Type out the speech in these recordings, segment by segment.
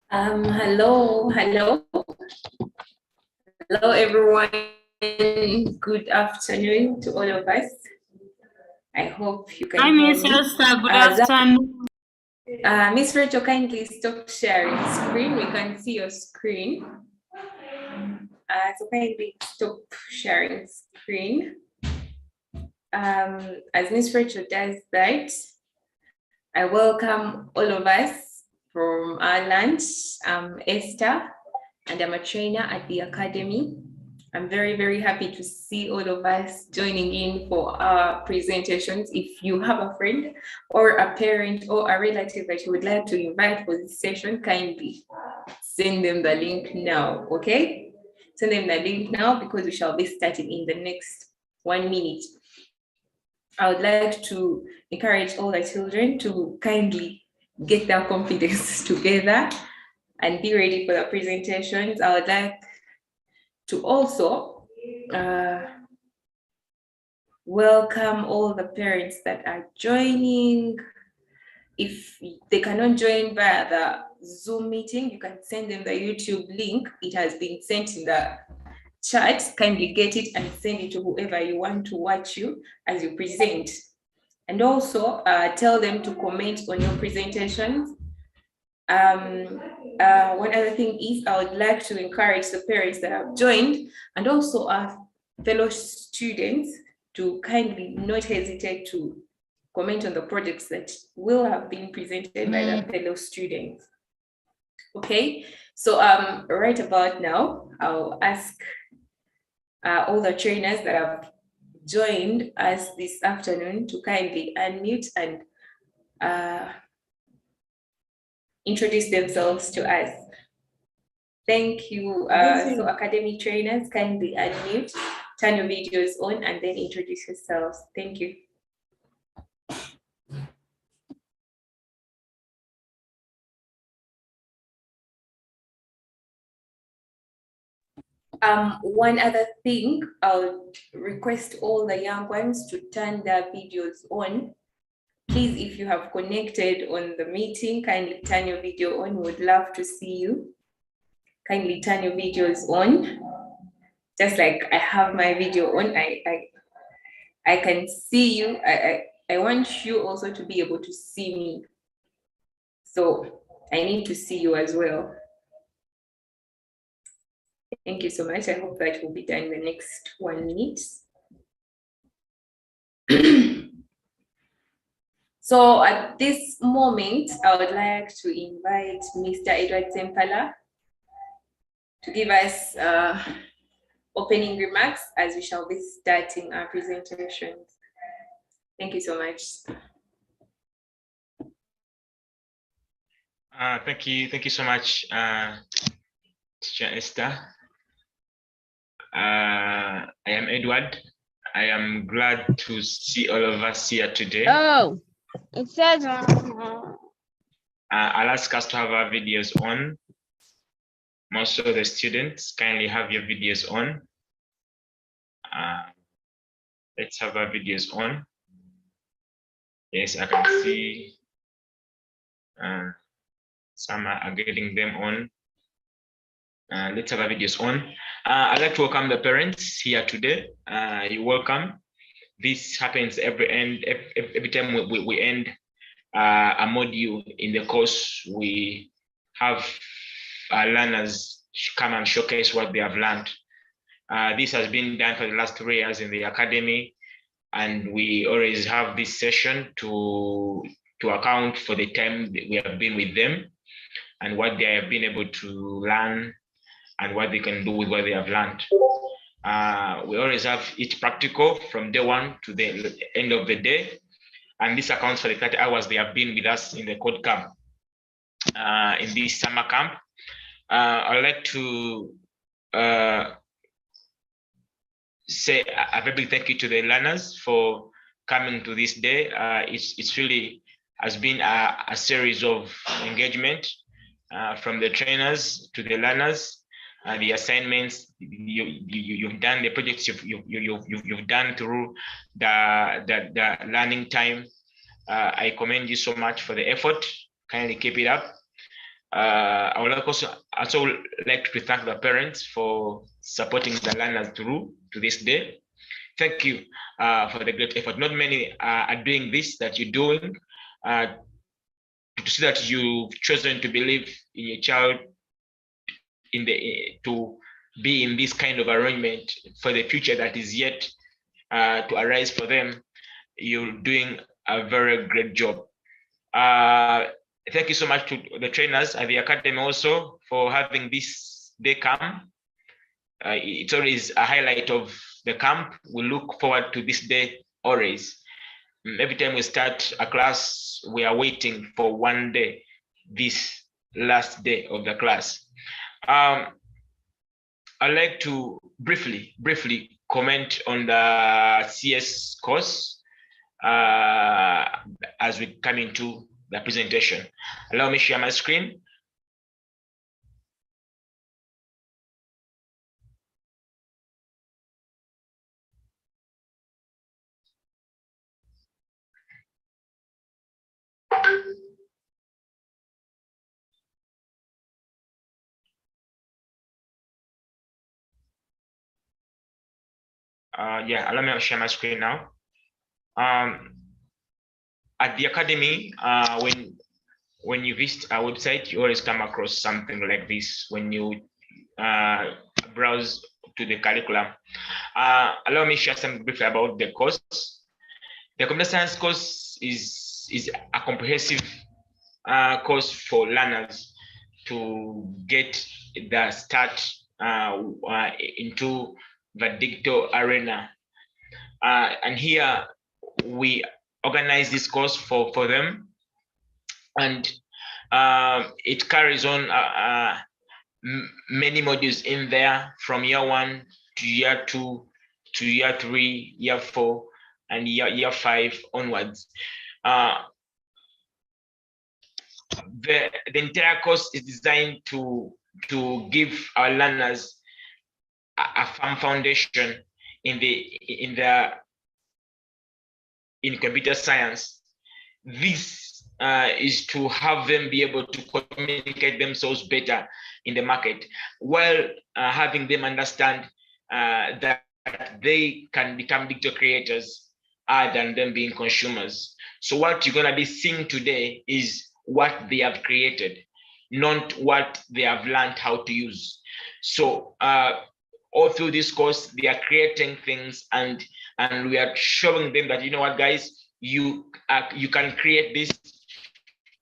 Hello, everyone. Good afternoon to all of us. I hope you can Hi, hear Miss me. Esther. Good afternoon. Miss Rachel, kindly stop sharing screen. We can see your screen. So kindly stop sharing screen. As Miss Rachel does that, I welcome all of us from our lunch. I'm Esther, and I'm a trainer at the Academy. I'm very, very happy to see all of us joining in for our presentations. If you have a friend or a parent or a relative that you would like to invite for this session, kindly send them the link now, okay? Send them the link now because we shall be starting in the next 1 minute. I would like to encourage all the children to kindly get their confidence together and be ready for the presentations. I would like to also welcome all the parents that are joining. If they cannot join via the Zoom meeting, you can send them the YouTube link. It has been sent in the chat. Kindly get it and send it to whoever you want to watch you as you present. And also tell them to comment on your presentations. One other thing is I would like to encourage the parents that have joined and also our fellow students to kindly not hesitate to comment on the projects that will have been presented by the fellow students. Okay, so right about now, I'll ask all the trainers that have joined us this afternoon to kindly unmute and introduce themselves to us. Thank you. So Academy trainers, kindly unmute, turn your videos on, and then introduce yourselves. Thank you. One other thing, I'll request all the young ones to turn their videos on. Please, if you have connected on the meeting, kindly turn your video on. We would love to see you. Kindly turn your videos on. Just like I have my video on, I can see you. I want you also to be able to see me. So I need to see you as well. Thank you so much. I hope that will be done in the next 1 minute. So at this moment, I would like to invite Mr. Edward Sempala to give us opening remarks as we shall be starting our presentations. Thank you so much. Thank you so much, Teacher Esther. I am Edward. I am glad to see all of us here today. Oh, it says. I'll ask us to have our videos on. Most of the students kindly have your videos on. Let's have our videos on. Yes, I can see some are getting them on. Let's have our videos on. I'd like to welcome the parents here today. You're welcome. This happens every time we end a module in the course. We have learners come and showcase what they have learned. This has been done for the last 3 years in the academy, and we always have this session to account for the time that we have been with them and what they have been able to learn and what they can do with what they have learned. We always have each practical from day 1 to the end of the day, and this accounts for the 30 hours they have been with us in the code camp, in this summer camp. I'd like to say a very big thank you to the learners for coming to this day. It's really has been a series of engagement from the trainers to the learners. The assignments you've done, the projects you've done through the learning time. I commend you so much for the effort. Kindly keep it up. I would also like to thank the parents for supporting the learners through to this day. Thank you for the great effort. Not many are doing this that you're doing. To see that you've chosen to believe in your child to be in this kind of arrangement for the future that is yet to arise for them. You're doing a very great job. Thank you so much to the trainers at the academy also for having this day come. It's always a highlight of the camp. We look forward to this day always. Every time we start a class, we are waiting for one day, this last day of the class. I'd like to briefly comment on the CS course as we come into the presentation. Allow me to share my screen. Yeah, allow me to share my screen now. At the academy, when you visit our website, you always come across something like this when you browse to the curriculum. Allow me to share something briefly about the course. The computer science course is a comprehensive course for learners to get the start into the digital arena. And here we organize this course for them, and it carries on many modules in there from year 1 to year 2 to year 3, year 4, and year 5 onwards. The entire course is designed to give our learners a firm foundation in computer science. This is to have them be able to communicate themselves better in the market, while having them understand that they can become digital creators other than them being consumers. So what you're going to be seeing today is what they have created, not what they have learned how to use. So all through this course, they are creating things, and we are showing them that, you know what, guys, you can create this,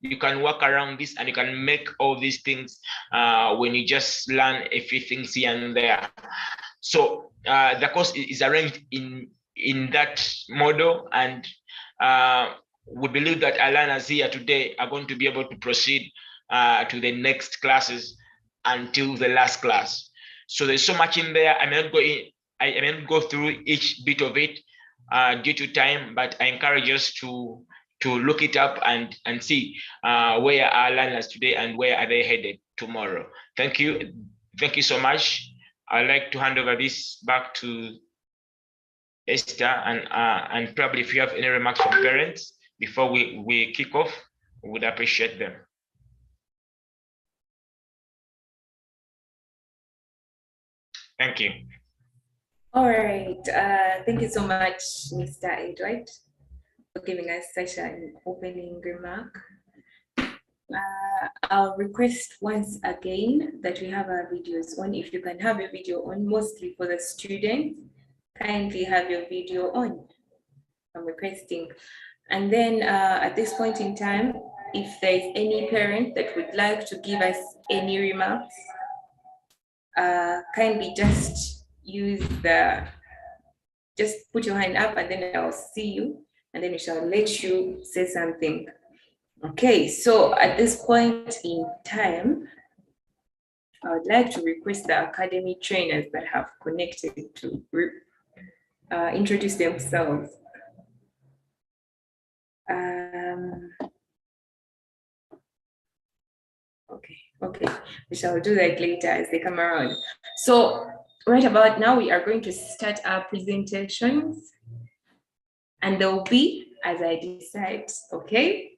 you can work around this, and you can make all these things when you just learn a few things here and there. So the course is arranged in that model, and we believe that our learners here today are going to be able to proceed to the next classes until the last class. So there's so much in there. I may not go through each bit of it due to time, but I encourage us to look it up and see where our learners today and where are they headed tomorrow. Thank you so much. I'd like to hand over this back to Esther, and probably if you have any remarks from parents before we kick off, we would appreciate them. Thank you. All right. Thank you so much, Mr. Edward, for giving us such an opening remark. I'll request once again that we have our videos on. If you can have a video on, mostly for the students, kindly have your video on. I'm requesting. And then at this point in time, if there is any parent that would like to give us any remarks, kindly just put your hand up, and then I'll see you, and then we shall let you say something. Okay, so at this point in time, I would like to request the academy trainers that have connected to introduce themselves. Okay, we shall do that later as they come around. So right about now, we are going to start our presentations, and there will be, as I decide, okay?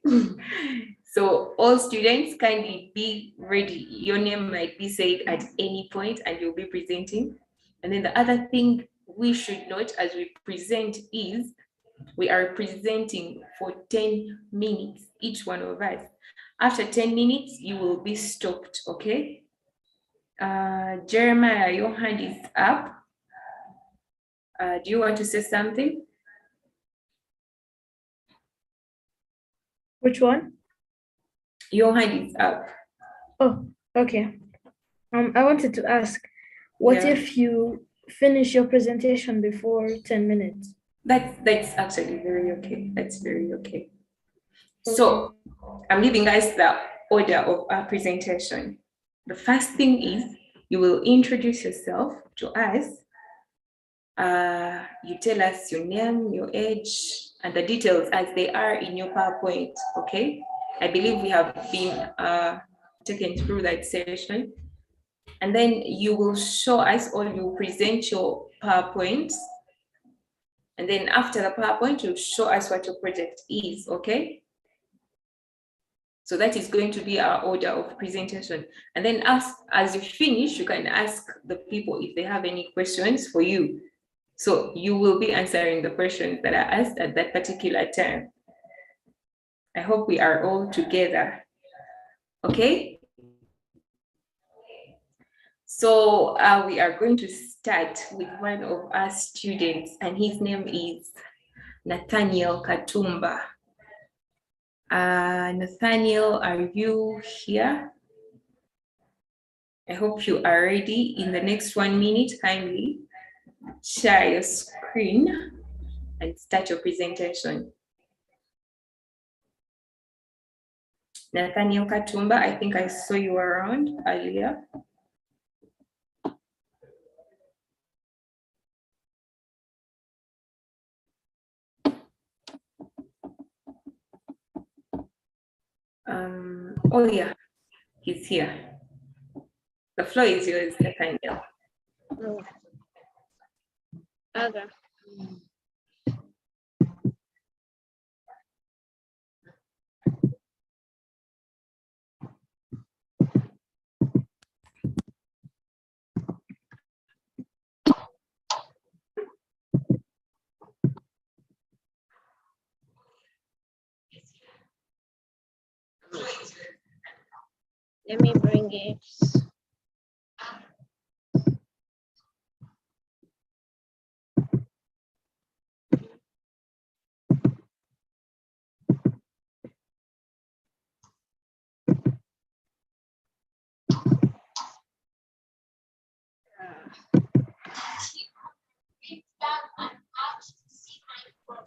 So all students kindly be ready. Your name might be said at any point and you'll be presenting. And then the other thing we should note as we present is we are presenting for 10 minutes, each one of us. After 10 minutes, you will be stopped, okay? Jeremiah, your hand is up. Do you want to say something? Which one? Your hand is up. Oh, okay. I wanted to ask, what Yeah. if you finish your presentation before 10 minutes? That's actually very okay. That's very okay. So I'm giving guys the order of our presentation. The first thing is you will introduce yourself to us. You tell us your name, your age, and the details as they are in your PowerPoint, okay? I believe we have been taken through that session. And then you will show us or you present your PowerPoint. And then after the PowerPoint, you show us what your project is, okay? So that is going to be our order of presentation. And then as you finish, you can ask the people if they have any questions for you. So you will be answering the questions that are asked at that particular time. I hope we are all together. Okay? So we are going to start with one of our students, and his name is Nathaniel Katoomba. Nathaniel, are you here? I hope you are ready. In the next 1 minute, kindly share your screen and start your presentation. Nathaniel Katoomba, I think I saw you around earlier. Oh yeah, he's here. The floor is yours, Nathaniel. Okay. Let me bring it.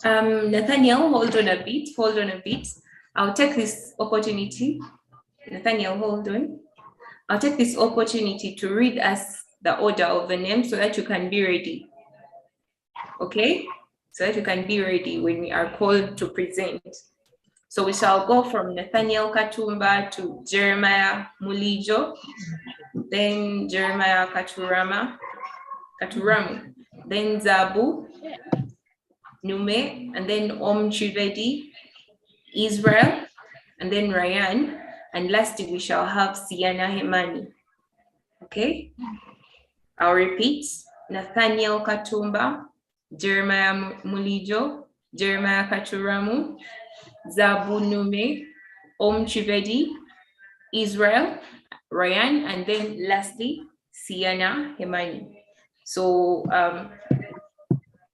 Nathaniel, hold on a bit. I'll take this opportunity. Nathaniel, hold on. I'll take this opportunity to read us the order of the name so that you can be ready. Okay? So that you can be ready when we are called to present. So we shall go from Nathaniel Katoomba to Jeremiah Mulijo, then Jeremiah Katuramu, then Zabu Nume, and then Om Chivedi, Israel, and then Ryan, and lastly we shall have Siana Hemani. Okay? I'll repeat. Nathaniel Katoomba, Jeremiah Mulijo, Jeremiah Katuramu, Zabu Nume, Om Chivedi, Israel, Ryan, and then lastly, Siana Hemani. So,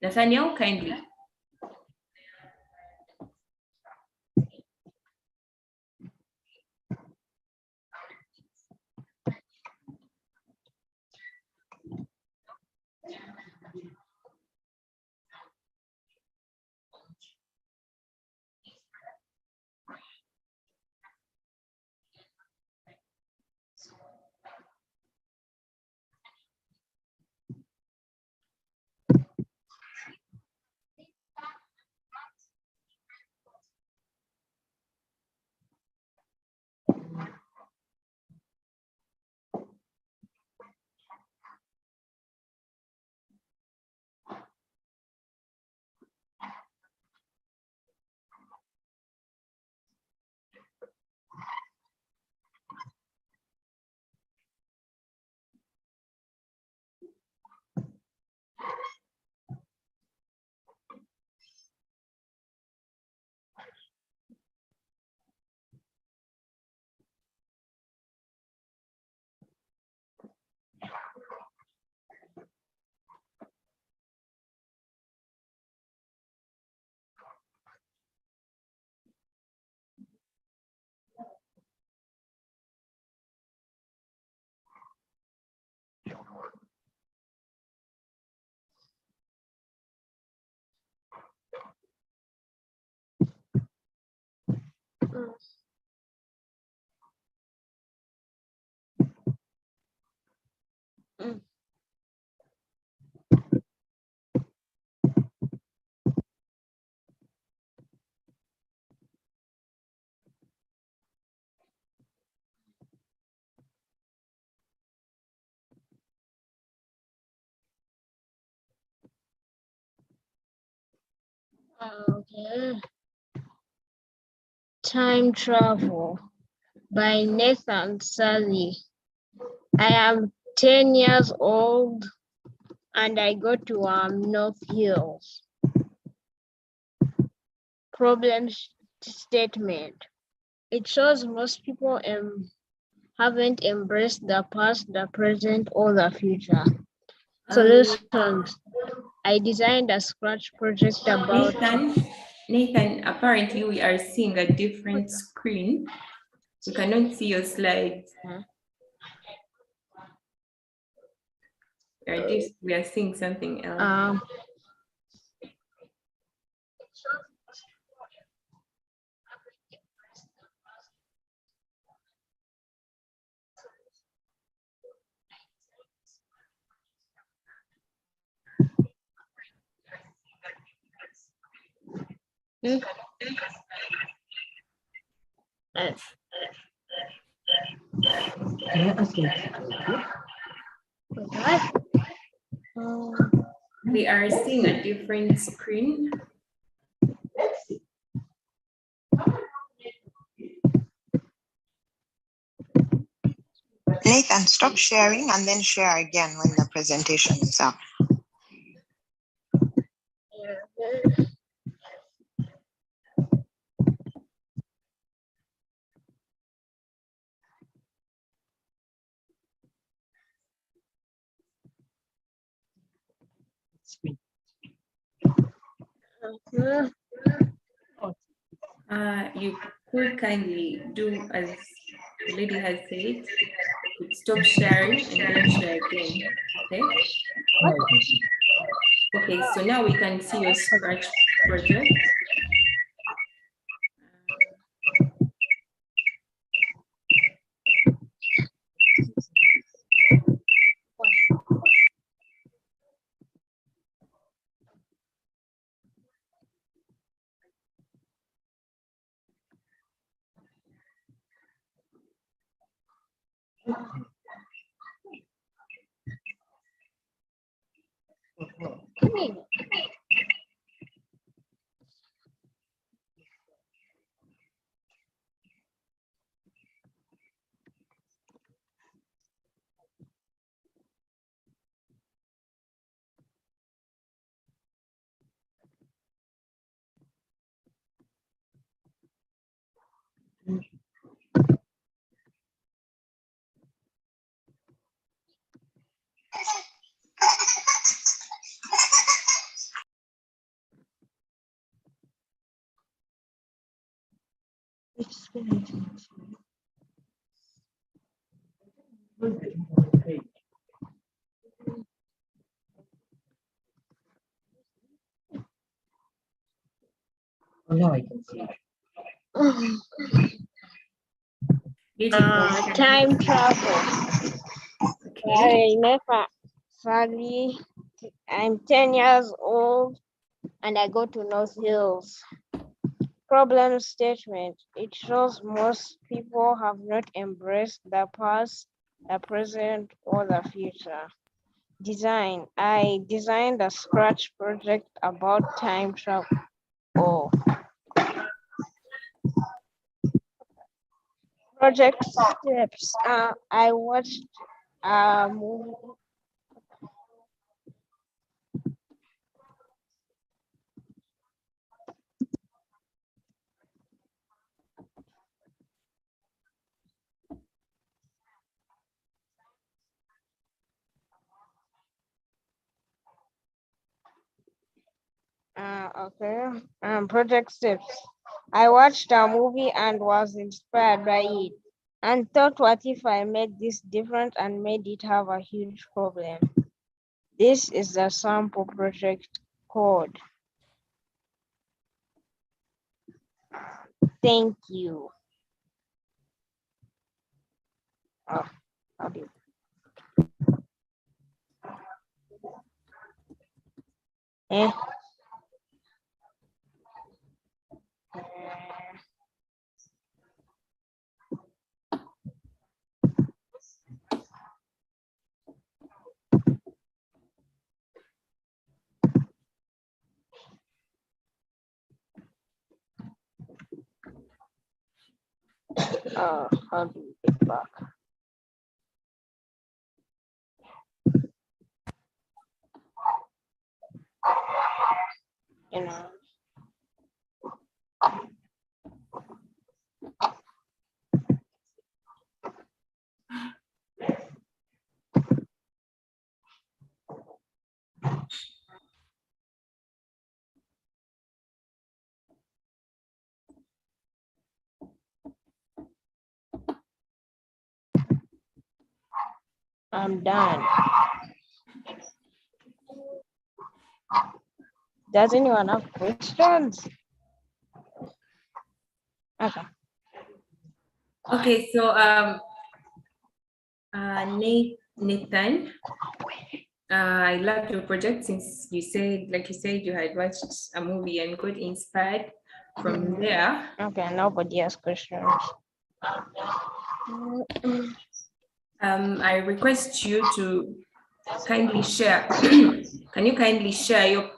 Nathaniel, kindly. Okay. Time Travel by Nathan Sally. I am 10 years old and I go to North Hills. Problem statement. It shows most people haven't embraced the past, the present, or the future. Solutions. I designed a Scratch project about Nathan, apparently we are seeing a different screen. We cannot see your slides. We are seeing something else. We are seeing a different screen. Nathan, stop sharing and then share again when the presentation is up. You could kindly do as the lady has said, stop sharing and then share again. Okay. Okay, so now we can see your Scratch project. Now I can see. Time Travel. Okay. Sally. I'm 10 years old and I go to North Hills. Problem statement. It shows most people have not embraced the past, the present, or the future. Design. I designed a Scratch project about time travel. Project steps. I watched a movie. Project steps. I watched a movie and was inspired by it and thought, what if I made this different and made it have a huge problem? This is the sample project code. thank you. Oh, how do you? Eh? How do you get back? You know. I'm done. Does anyone have questions? Okay. Okay, so Nathan, I loved your project since you said, like you said, you had watched a movie and got inspired from there. Okay, nobody has questions. I request you to kindly share. Can you kindly share your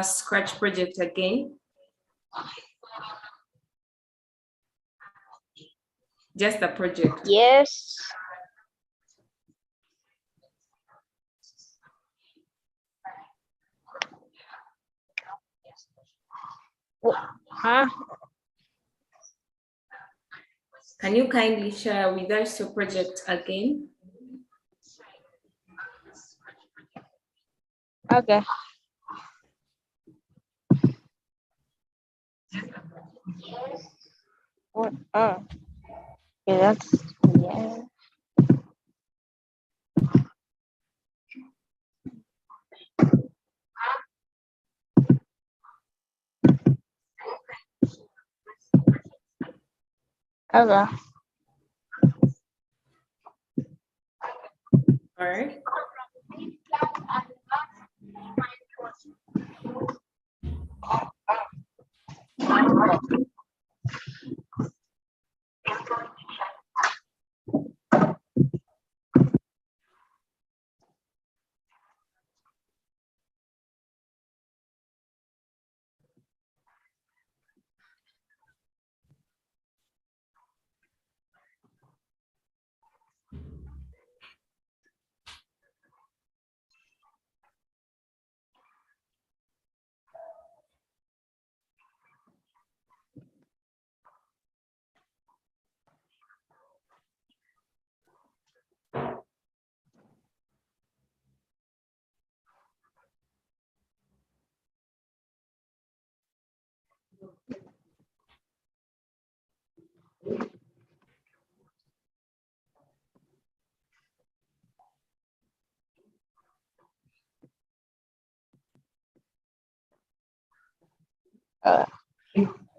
Scratch project again? Just the project. Yes. Huh? Can you kindly share with us your project again? Okay. What? Oh. Okay, that's yeah. Okay. All right.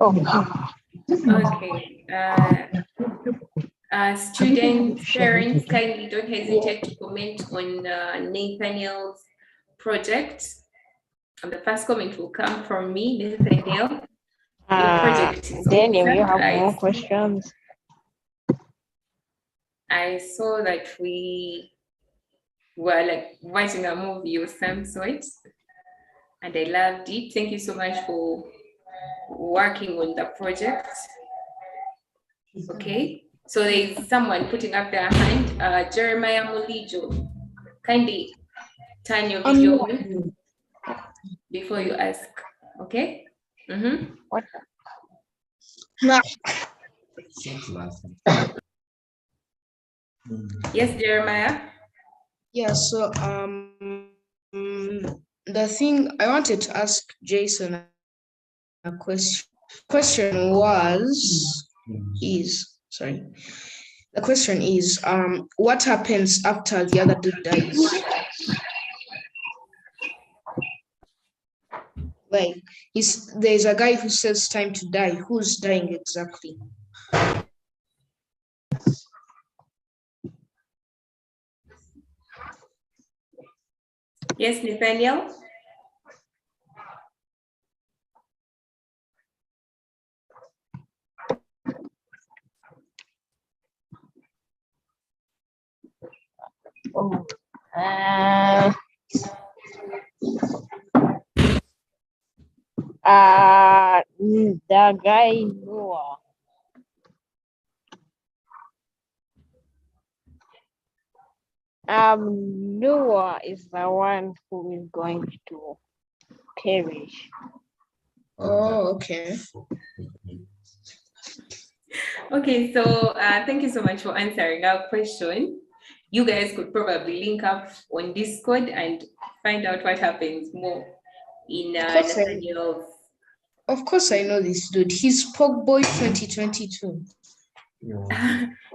Okay. Students, parents, kindly don't hesitate to comment on Nathaniel's project. And the first comment will come from me, Nathaniel. Your project is Daniel, you have awesome. more questions? I saw that we were like watching a movie of some sort, and I loved it. Thank you so much for working on the project. Okay, so there's someone putting up their hand. Jeremiah Mulijo, kindly turn your video on before you ask. Okay. What? Yes, Jeremiah. Yeah, so the thing I wanted to ask Jason a question is what happens after the other dude dies? Like, there's a guy who says time to die. Who's dying exactly? Yes, Nathaniel? Oh, the guy Noah. Noah is the one who is going to perish. Oh, okay. Okay, so thank you so much for answering our question. You guys could probably link up on Discord and find out what happens more in Nathaniel's. Of course, I know this dude. He's Pogboy 2022.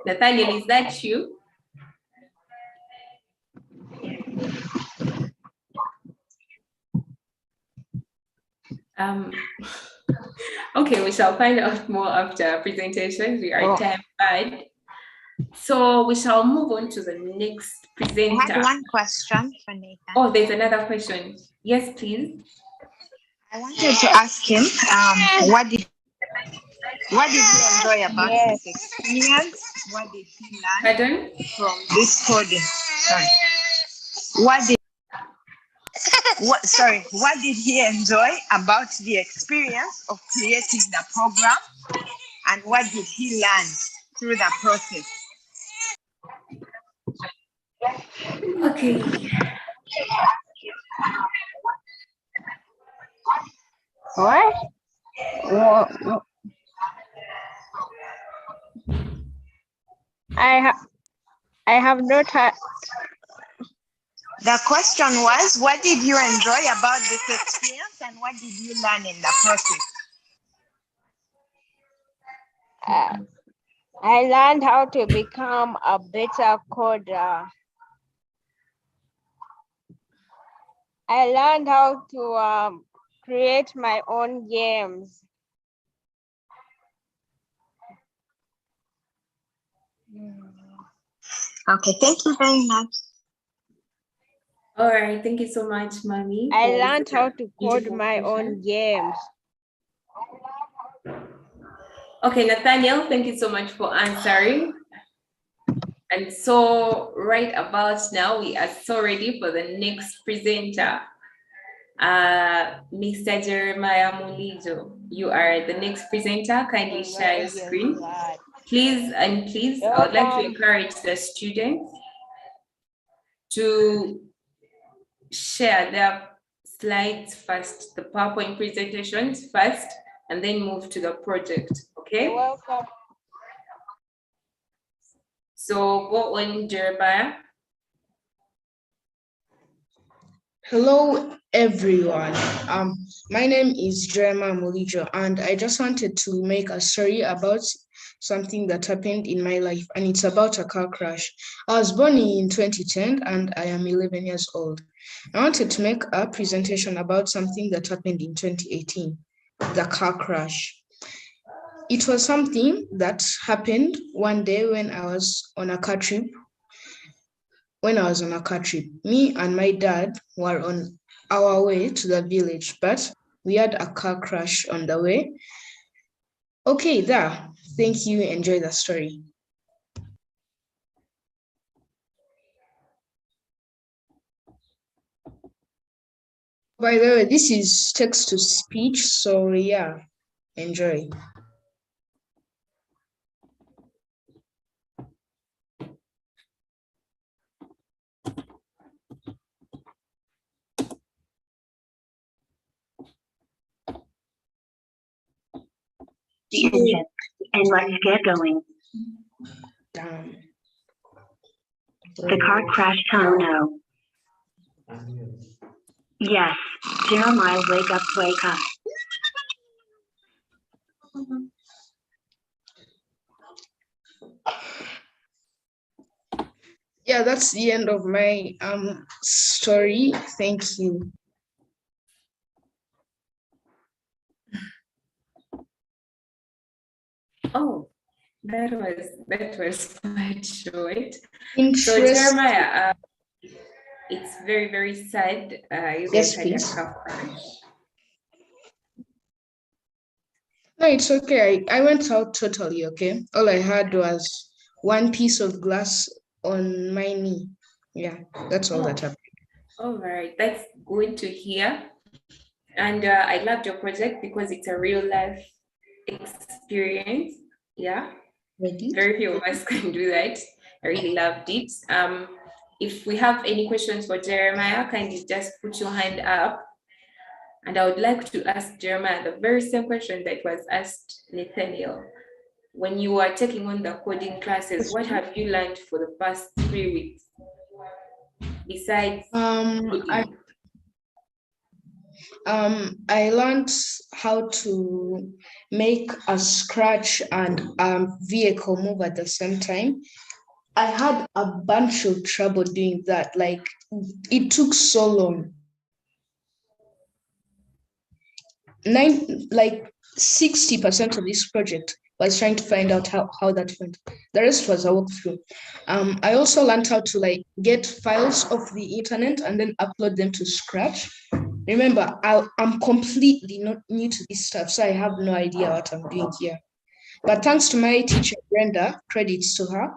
Nathaniel, is that you? Okay, we shall find out more after presentation. We are time bad. So we shall move on to the next presenter. I had one question for Nathan. Oh, there's another question. Yes, please. I wanted to ask him, what did he enjoy about this experience? What did he learn Pardon? from this coding? What did he enjoy about the experience of creating the program, and what did he learn through the process? Okay. What? I have not had. The question was, what did you enjoy about this experience, and what did you learn in the process? I learned how to become a better coder. I learned how to create my own games. Okay, thank you very much. All right, thank you so much, Mommy. I learned how to code my own games. Okay, Nathaniel, thank you so much for answering. And so right about now, we are so ready for the next presenter. Mr. Jeremiah Mulijo, you are the next presenter. Kindly share your screen. Please, I would like to encourage the students to share their slides first, the PowerPoint presentations first, and then move to the project, okay? You're welcome. So go on, Jeremiah. Hello, everyone. My name is Jeremiah Mulijo, and I just wanted to make a story about something that happened in my life, and it's about a car crash. I was born in 2010, and I am 11 years old. I wanted to make a presentation about something that happened in 2018, the car crash. It was something that happened one day when I was on a car trip. Me and my dad were on our way to the village, but we had a car crash on the way. Okay, there. Thank you. Enjoy the story. By the way, this is text to speech, so yeah, enjoy. And let's get going. Damn. The car crashed. Oh no. Yes, Jeremiah, wake up, wake up. Yeah, that's the end of my story. Thank you. Oh, that was quite short. So Interesting. Jeremiah, it's very, very sad. You Yes, guys had a please. car crash. No, it's okay. I went out totally, okay? All I had was one piece of glass on my knee. Yeah, that's all that happened. All right, that's good to hear. And I loved your project because it's a real life experience. Yeah, Ready? very few of us can do that. I really loved it. If we have any questions for Jeremiah, kindly just put your hand up. And I would like to ask Jeremiah the very same question that was asked Nathaniel. When you are taking on the coding classes, what have you learned for the past 3 weeks? Besides coding? I learned how to make a scratch and vehicle move at the same time. I had a bunch of trouble doing that. Like, it took so long. 60% of this project was trying to find out how that went. The rest was a walkthrough. I also learned how to get files off the internet and then upload them to Scratch. Remember, I'm completely not new to this stuff, so I have no idea what I'm doing here. But thanks to my teacher, Brenda, credits to her,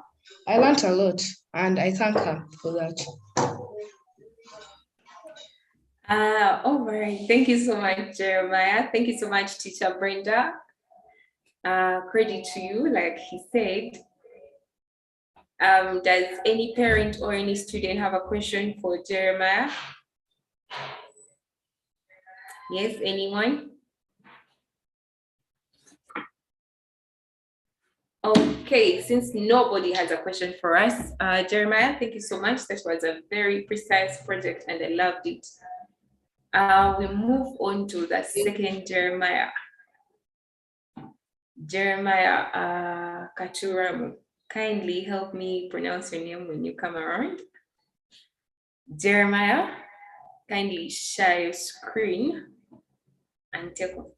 I learned a lot, and I thank her for that. All right. Thank you so much, Jeremiah. Thank you so much, Teacher Brenda. Credit to you, like he said. Does any parent or any student have a question for Jeremiah? Yes, anyone? Okay, since nobody has a question for us, Jeremiah, thank you so much. That was a very precise project and I loved it. We move on to the second Jeremiah. Jeremiah Katoomba. Kindly help me pronounce your name when you come around. Jeremiah, kindly share your screen and take off.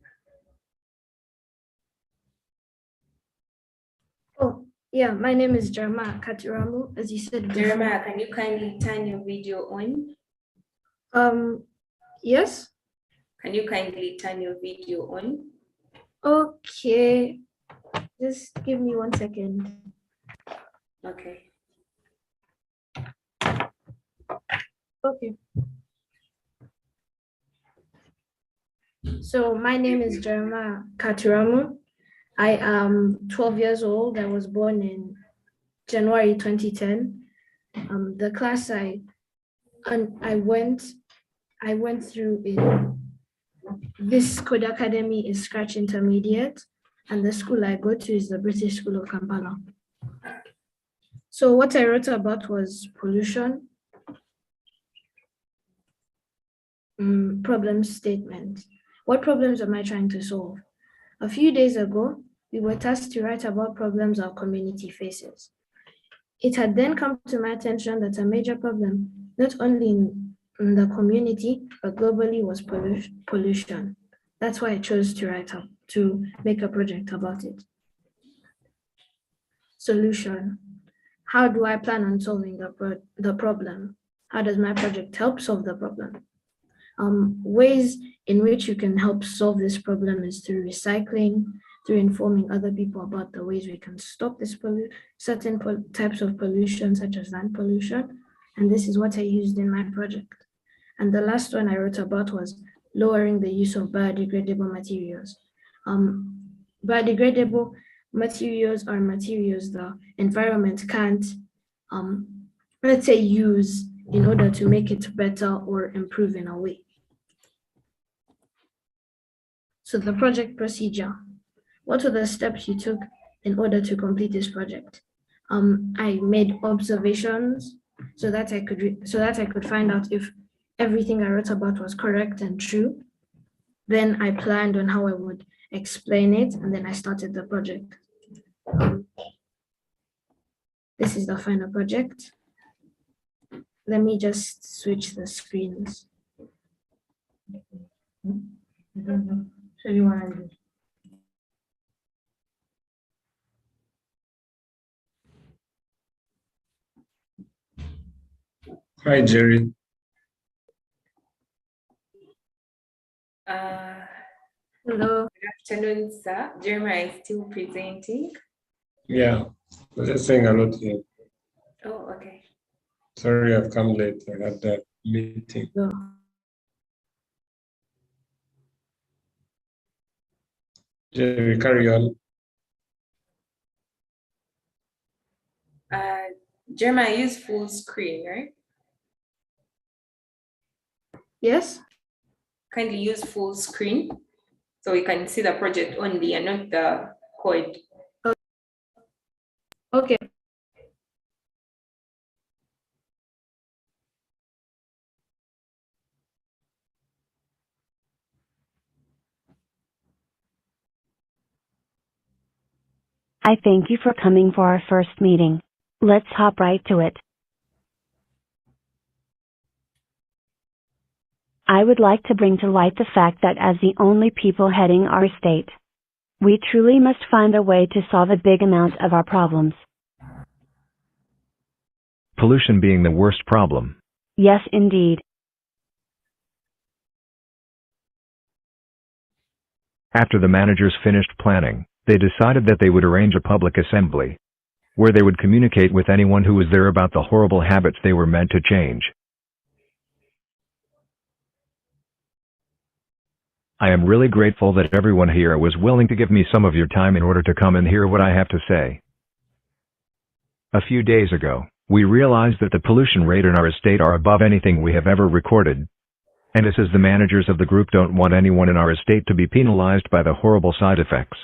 Oh, yeah, my name is Jeremiah Katoomba, as you said before. Jeremiah, can you kindly turn your video on? Yes. Can you kindly turn your video on? Okay, just give me 1 second. Okay. Okay. So my name is Jeremiah Katoomba. I am 12 years old. I was born in January 2010. The class I went through in this Code Academy is Scratch Intermediate, and the school I go to is the British School of Kampala. So what I wrote about was pollution, problem statement. What problems am I trying to solve? A few days ago, we were tasked to write about problems our community faces. It had then come to my attention that a major problem, not only in the community, but globally, was pollution. That's why I chose to make a project about it. Solution. How do I plan on solving the problem? How does my project help solve the problem? Ways in which you can help solve this problem is through recycling, through informing other people about the ways we can stop this certain types of pollution, such as land pollution. And this is what I used in my project. And the last one I wrote about was lowering the use of biodegradable materials. Biodegradable materials are materials the environment can't, let's say, use in order to make it better or improve in a way. So the project procedure. What were the steps you took in order to complete this project? I made observations so that I could find out if everything I wrote about was correct and true. Then I planned on how I would explain it, and then I started the project. This is the final project. Let me just switch the screens. So you want to do? Hi, Jerry. Hello. Good afternoon, sir. Jeremiah is still presenting. Yeah, I was just saying hello to you. Oh, okay. Sorry, I've come late. I had that meeting. No. Jerry, carry on. Jeremiah, use full screen, right? Yes. Kindly use full screen so we can see the project only and not the code. Okay. I thank you for coming for our first meeting. Let's hop right to it. I would like to bring to light the fact that as the only people heading our state, we truly must find a way to solve a big amount of our problems. Pollution being the worst problem. Yes, indeed. After the managers finished planning, they decided that they would arrange a public assembly, where they would communicate with anyone who was there about the horrible habits they were meant to change. I am really grateful that everyone here was willing to give me some of your time in order to come and hear what I have to say. A few days ago, we realized that the pollution rate in our estate are above anything we have ever recorded. And as the managers of the group don't want anyone in our estate to be penalized by the horrible side effects.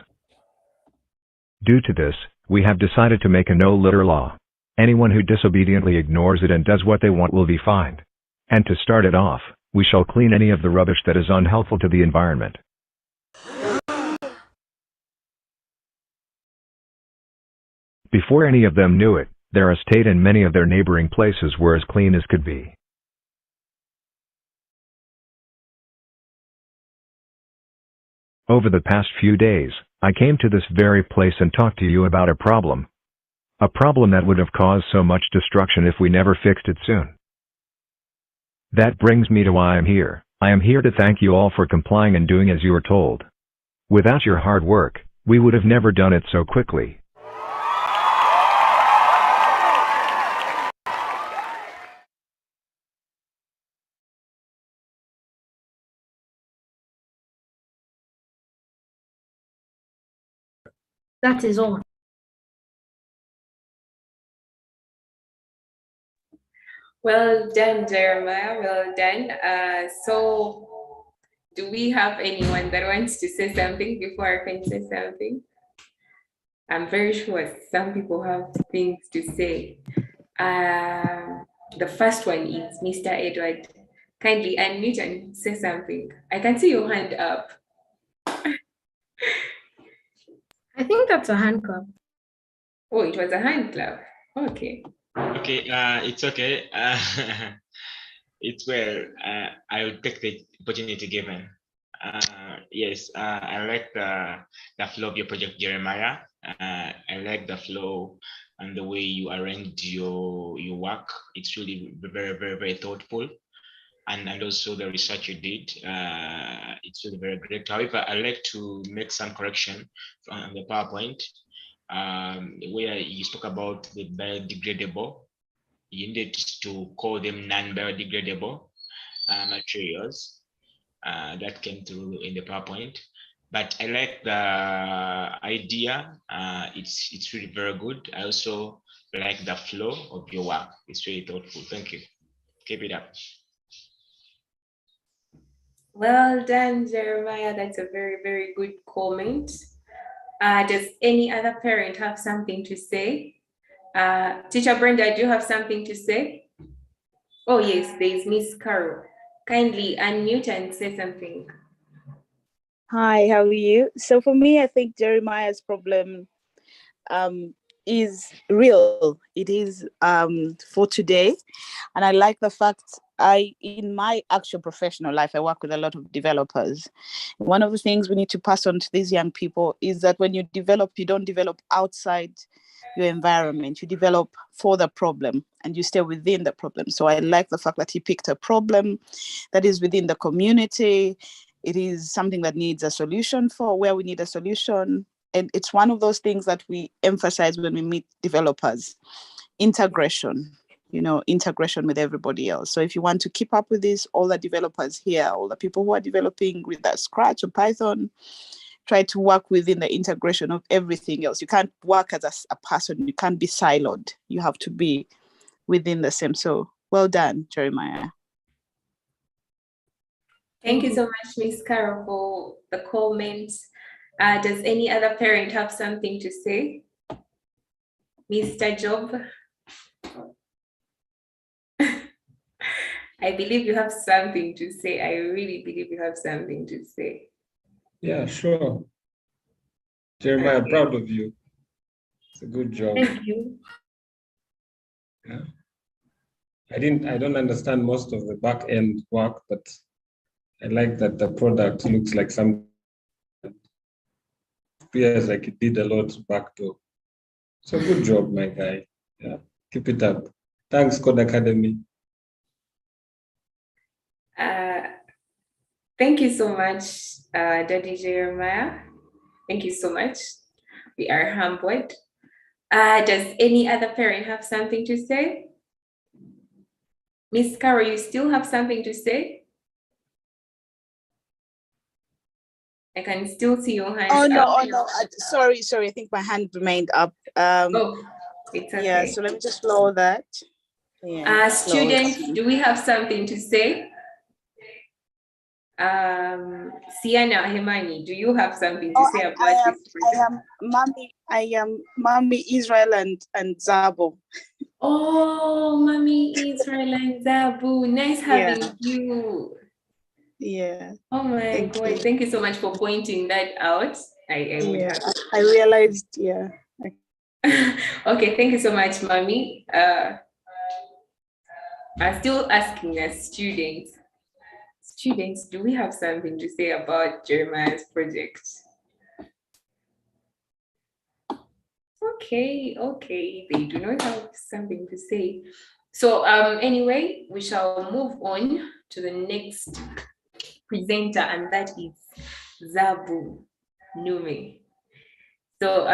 Due to this, we have decided to make a no-litter law. Anyone who disobediently ignores it and does what they want will be fined. And to start it off, we shall clean any of the rubbish that is unhelpful to the environment. Before any of them knew it, their estate and many of their neighboring places were as clean as could be. Over the past few days, I came to this very place and talked to you about a problem. A problem that would have caused so much destruction if we never fixed it soon. That brings me to why I'm here. I am here to thank you all for complying and doing as you were told. Without your hard work, we would have never done it so quickly. That is all. Well done, Jeremiah. Well done. So do we have anyone that wants to say something before I can say something? I'm very sure some people have things to say. The first one is Mr. Edward. Kindly unmute and say something. I can see your hand up. I think that's a hand clap. Oh, it was a hand clap. Okay. Okay, it's okay. It's well. I will take the opportunity given. Yes, I like the flow of your project, Jeremiah. I like the flow and the way you arranged your work. It's really very, very, very thoughtful. And also the research you did, it's really very great. However, I'd like to make some correction on the PowerPoint, where you spoke about the biodegradable. You needed to call them non-biodegradable materials. That came through in the PowerPoint. But I like the idea. It's really very good. I also like the flow of your work. It's really thoughtful. Thank you. Keep it up. Well done, Jeremiah. That's a very, very good comment. Does any other parent have something to say? Teacher Brenda, do you have something to say? Oh, yes, there is Miss Carol. Kindly unmute and say something. Hi, how are you? So for me, I think Jeremiah's problem is real. It is for today. And I like the fact in my actual professional life, I work with a lot of developers. One of the things we need to pass on to these young people is that when you develop, you don't develop outside your environment. You develop for the problem and you stay within the problem. So I like the fact that he picked a problem that is within the community. It is something that needs a solution for where we need a solution. And it's one of those things that we emphasize when we meet developers, integration, integration with everybody else. So if you want to keep up with this, all the developers here, all the people who are developing with that Scratch or Python, try to work within the integration of everything else. You can't work as a person. You can't be siloed. You have to be within the same. So well done, Jeremiah. Thank you so much, Ms. Carol, for the comments. Does any other parent have something to say? Mr. Job? I believe you have something to say. I really believe you have something to say. Yeah, sure. Jeremiah, I'm proud of you. It's a good job. Thank you. Yeah. I don't understand most of the back end work, but I like that the product looks like some appears like it did a lot back door. So good job, my guy. Yeah, keep it up. Thanks, Code Academy. Thank you so much, Daddy Jeremiah. Thank you so much. We are humbled. Does any other parent have something to say? Miss Carol, you still have something to say? I can still see your hand. Oh no. Sorry. I think my hand remained up. It's okay. Yeah, so let me just lower that. Yeah, students, do we have something to say? Sienna Hemani, do you have something to say about this project? I am Mommy Israel and Zabo. Oh, Mommy Israel and Zabu, nice having you. Yeah. Oh my God, thank you so much for pointing that out. I realized, yeah. Okay, thank you so much, Mommy. I'm still asking us students. Students, do we have something to say about Jeremiah's project? Okay, they do not have something to say. So anyway, we shall move on to the next presenter, and that is Zabu Nume. So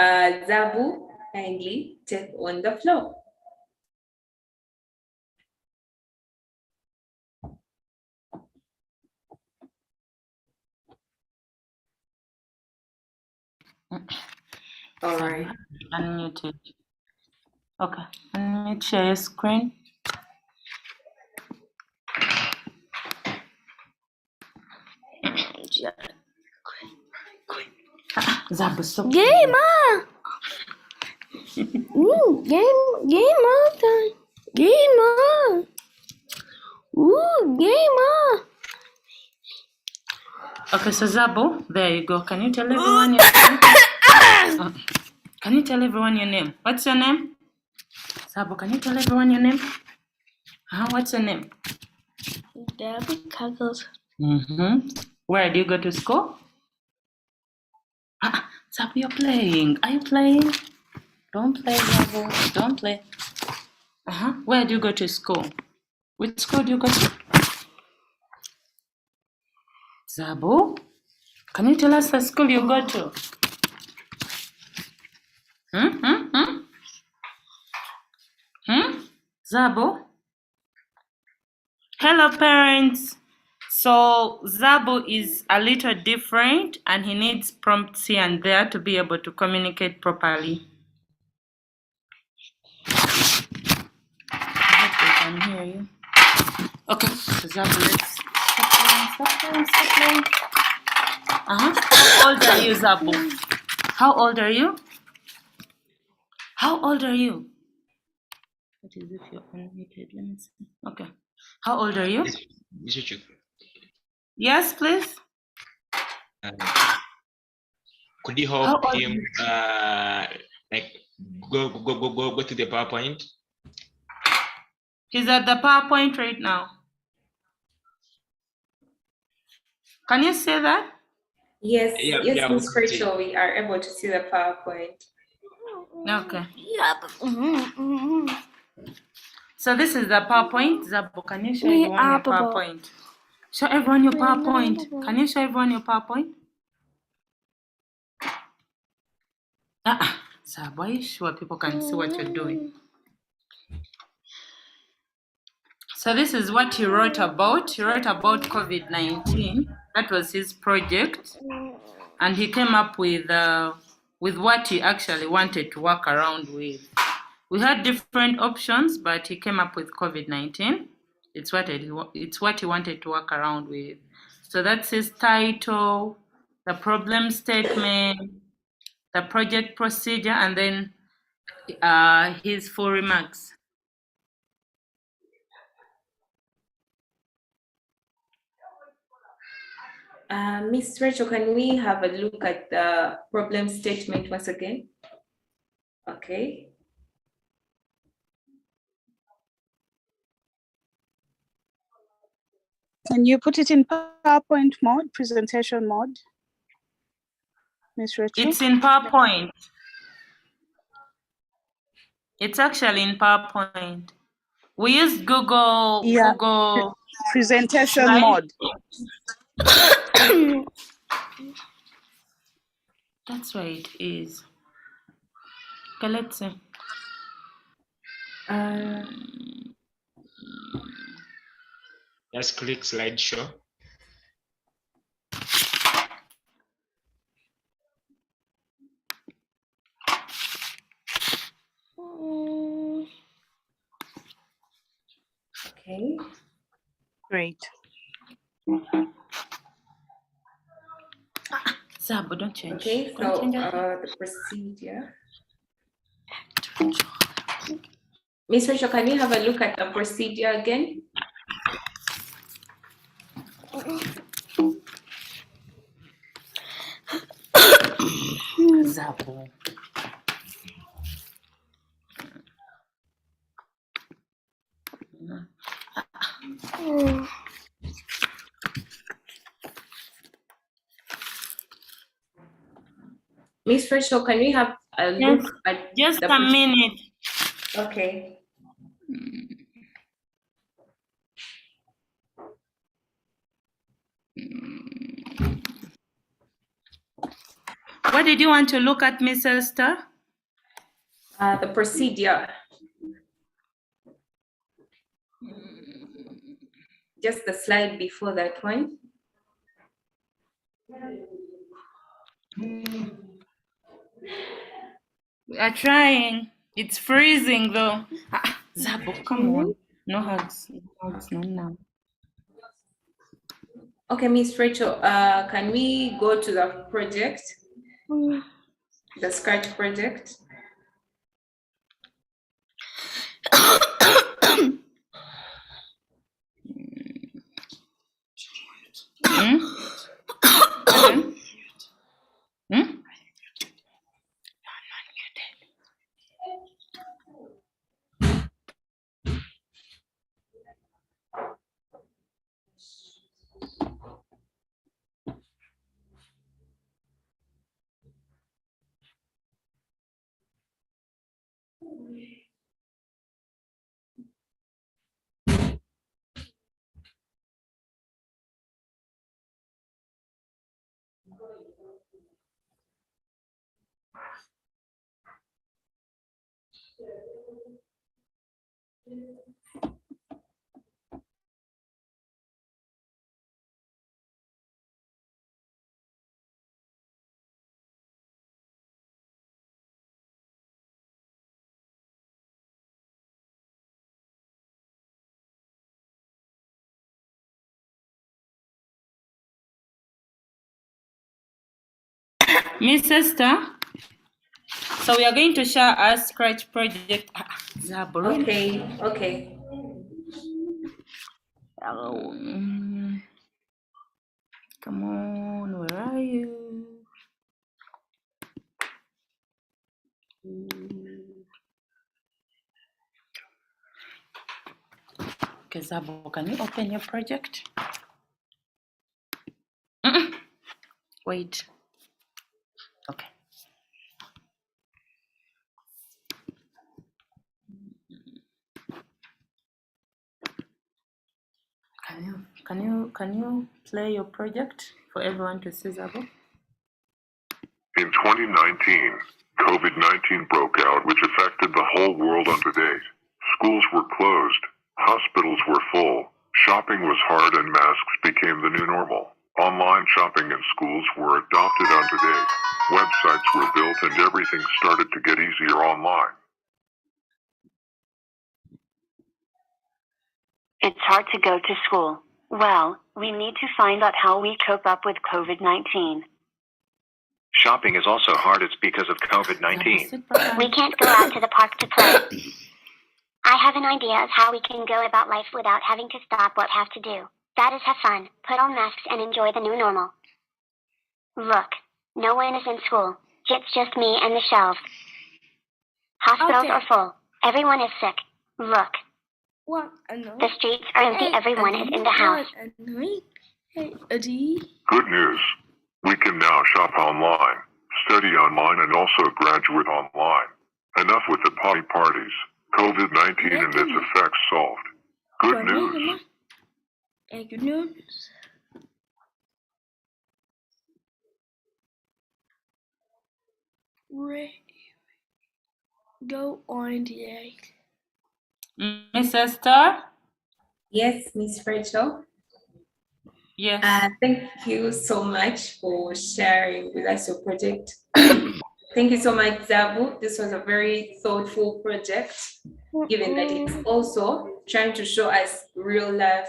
Zabu, kindly take on the floor. All right. Unmuted. Okay. Unmute, share your screen. Zabu, stop. Gamer! Gamer! Gamer! Okay, so Zabu, there you go. Can you tell everyone your name? Can you tell everyone your name? What's your name? Zabu, can you tell everyone your name? What's your name? David Cuggles. Where do you go to school? Zabu, you're playing. Are you playing? Don't play, Zabu. Don't play. Where do you go to school? Which school do you go to? Zabu, can you tell us the school you go to? Zabu? Hello, parents. So Zabu is a little different and he needs prompts here and there to be able to communicate properly. I hope they can hear you. Okay, so Zabu, let's stop playing. How old are you, Zabu? How old are you? How old are you? What is if you're unmuted? Let me see. Okay. How old are you? Yes, please. Could you help him like go to the PowerPoint? He's at the PowerPoint right now. Can you see that? Yes, Ms. Rachel, we are able to see the PowerPoint. Okay. Yeah. So this is the PowerPoint. Zabo, can you show Me everyone your up about- PowerPoint? Show everyone your PowerPoint. Can you show everyone your PowerPoint? Zabo, are you sure people can see what you're doing? So this is what he wrote about. He wrote about COVID-19. That was his project. And he came up with what he actually wanted to work around with. We had different options, but he came up with COVID-19. It's what he wanted to work around with. So that's his title, the problem statement, the project procedure, and then his full remarks. Miss Rachel, can we have a look at the problem statement once again? Okay. Can you put it in PowerPoint mode, presentation mode, Miss Rachel? It's in PowerPoint. It's actually in PowerPoint. We use Google. Yeah. Google Presentation Slide. mode. That's where it is. Okay, let's see. Just click slideshow. Okay. Great. Zabo, don't change. Okay, Don't so change it. the procedure. Miss Rachel, can we have a look at the procedure again? Zabo. Miss Rachel, can we have a look at Just the a minute. Okay. What did you want to look at, Miss Esther? The procedure. Just the slide before that one. We are trying. It's freezing though. Zabo, come on. No hugs. No hugs, no now. Okay, Miss Rachel, can we go to the project? The Scratch project. Pardon? Miss Esther, so we are going to share our Scratch project. Zabo, really? Okay, okay. Come on, where are you? Okay, Zabo, can you open your project? Wait. Okay. Can you play your project for everyone to see, Zabo? In 2019, COVID-19 broke out, which affected the whole world unto date. Schools were closed, hospitals were full, shopping was hard, and masks became the new normal. Online shopping and schools were adopted unto date. Websites were built and everything started to get easier online. It's hard to go to school. Well, we need to find out how we cope up with COVID-19. Shopping is also hard. It's because of COVID-19. We can't go out to the park to play. I have an idea of how we can go about life without having to stop what we have to do. That is have fun, put on masks, and enjoy the new normal. Look, no one is in school. It's just me and the shelves. Hospitals are full. Everyone is sick. Look. The streets are empty. Everyone is in the house. Good news. We can now shop online, study online, and also graduate online. Enough with the potty parties. COVID-19 and its effects solved. Good news. Good news. Go on, DA. Miss Esther? Yes, Miss Rachel. Yes. Thank you so much for sharing with us your project. Thank you so much, Zabu. This was a very thoughtful project, given that it's also trying to show us real life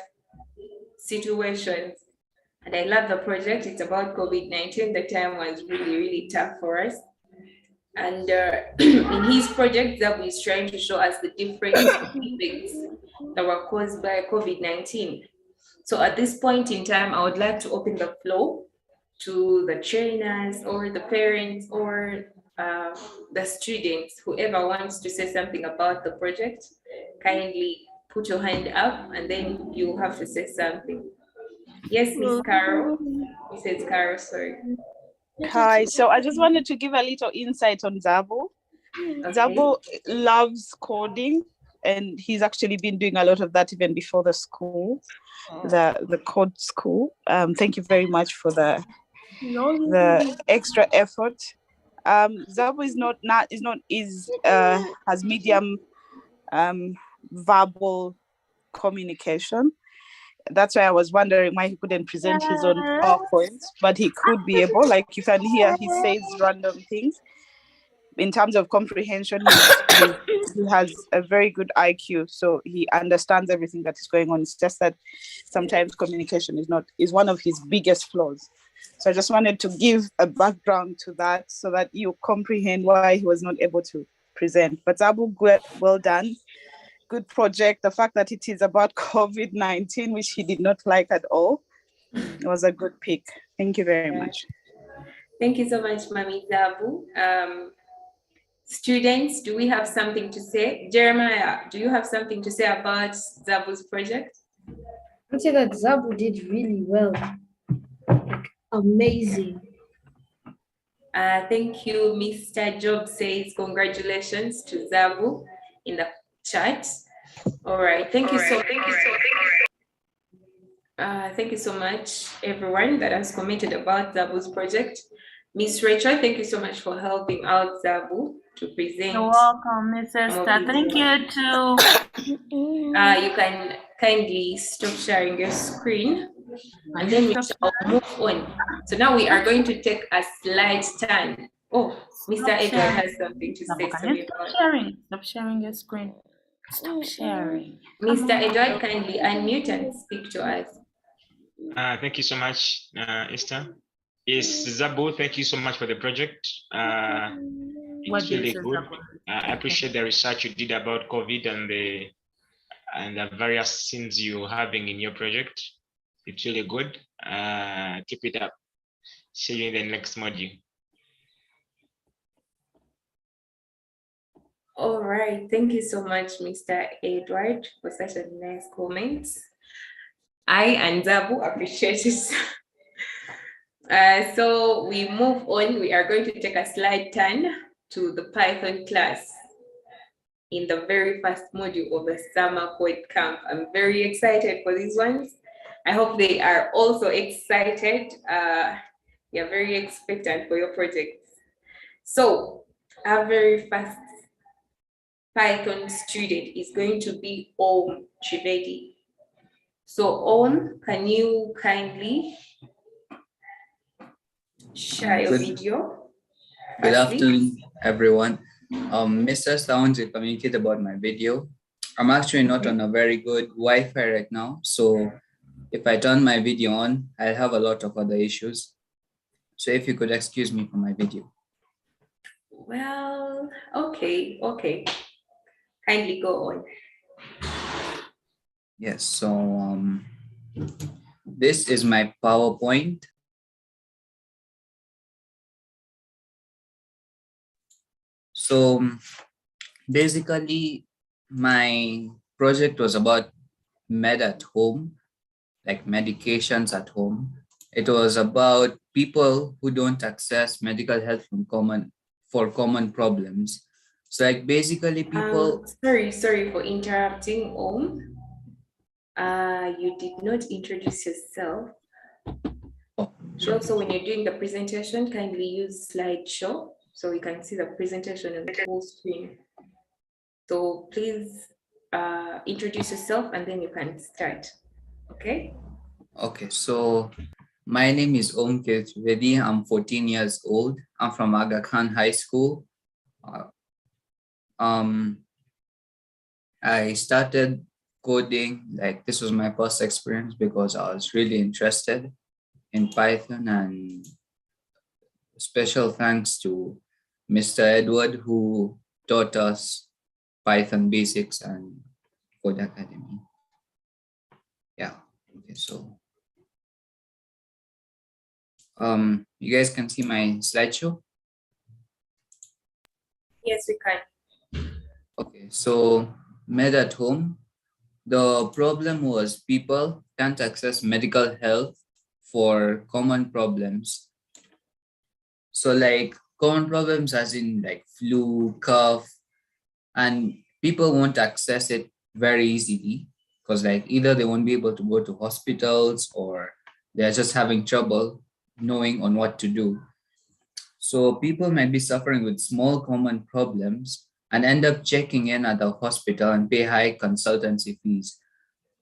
situations. And I love the project. It's about COVID-19. The time was really, really tough for us. And in his project, Zabu is trying to show us the different effects that were caused by COVID-19. So at this point in time, I would like to open the floor to the trainers or the parents or the students, whoever wants to say something about the project. Kindly put your hand up and then you have to say something. Yes, Miss Carol. Mrs. Carol, sorry. Hi, so I just wanted to give a little insight on Zabo. Okay. Zabo loves coding, and he's actually been doing a lot of that even before the school, the code school. Thank you very much for the extra effort. Zabo has medium verbal communication. That's why I was wondering why he couldn't present his own PowerPoint, but he could be able, like you can hear, he says random things. In terms of comprehension, he has a very good IQ, so he understands everything that is going on. It's just that sometimes communication is one of his biggest flaws. So I just wanted to give a background to that so that you comprehend why he was not able to present. But Zabu, well done. Good project. The fact that it is about COVID-19, which he did not like at all, it was a good pick. Thank you very much. Thank you so much, Mami Zabu. Students, do we have something to say? Jeremiah, do you have something to say about Zabu's project? I'd say that Zabu did really well. Like, amazing. Thank you, Mr. Job says congratulations to Zabu in the chat. All right, thank you so much, everyone that has commented about Zabu's project. Miss Rachel, thank you so much for helping out Zabu to present. You're welcome, Miss Esther. Thank you too. You can kindly stop sharing your screen and then we shall move on. So now we are going to take a slight turn. Oh, Mr. Edward has something to say to me about. Stop sharing your screen. Stop sharing. Mr. Edward, kindly unmute and speak to us. Thank you so much, Esther. Yes, Zabu, thank you so much for the project. It's really good. I appreciate the research you did about COVID and the various things you're having in your project. It's really good. Keep it up. See you in the next module. All right, thank you so much, Mr. Edward, for such a nice comment. I and Zabu appreciate it. So we move on. We are going to take a slight turn to the Python class in the very first module of the summer code camp. I'm very excited for these ones. I hope they are also excited. You're very expectant for your project. So our very first Python student is going to be Om Trivedi. So Om, can you kindly share your Good, video? good Firstly? afternoon, everyone. Mr. Sound to communicate about my video. I'm actually not on a very good Wi-Fi right now, so if I turn my video on, I'll have a lot of other issues. So if you could excuse me for my video. Well, okay. Kindly go on. Yes, so this is my PowerPoint. So basically, my project was about med at home, like medications at home. It was about people who don't access medical help for common problems. So like basically people. Sorry for interrupting, Om. You did not introduce yourself. Also, when you're doing the presentation, kindly use slideshow so we can see the presentation on the full screen. So please introduce yourself and then you can start. Okay? Okay, so my name is Om Trivedi. I'm 14 years old. I'm from Aga Khan High School. I started coding, like this was my first experience because I was really interested in Python, and special thanks to Mr. Edward who taught us Python basics and Code Academy. Yeah, okay, so you guys can see my slideshow? Yes, we can. Okay, so med at home. The problem was people can't access medical health for common problems. So like common problems as in like flu, cough, and people won't access it very easily because like either they won't be able to go to hospitals or they're just having trouble knowing on what to do. So people might be suffering with small common problems and end up checking in at the hospital and pay high consultancy fees.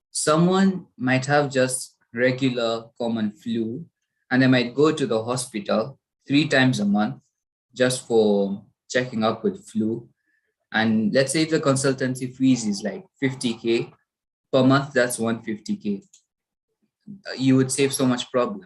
Someone might have just regular common flu and they might go to the hospital 3 times a month just for checking up with flu. And let's say if the consultancy fees is like 50K per month, that's 150K. You would save so much money.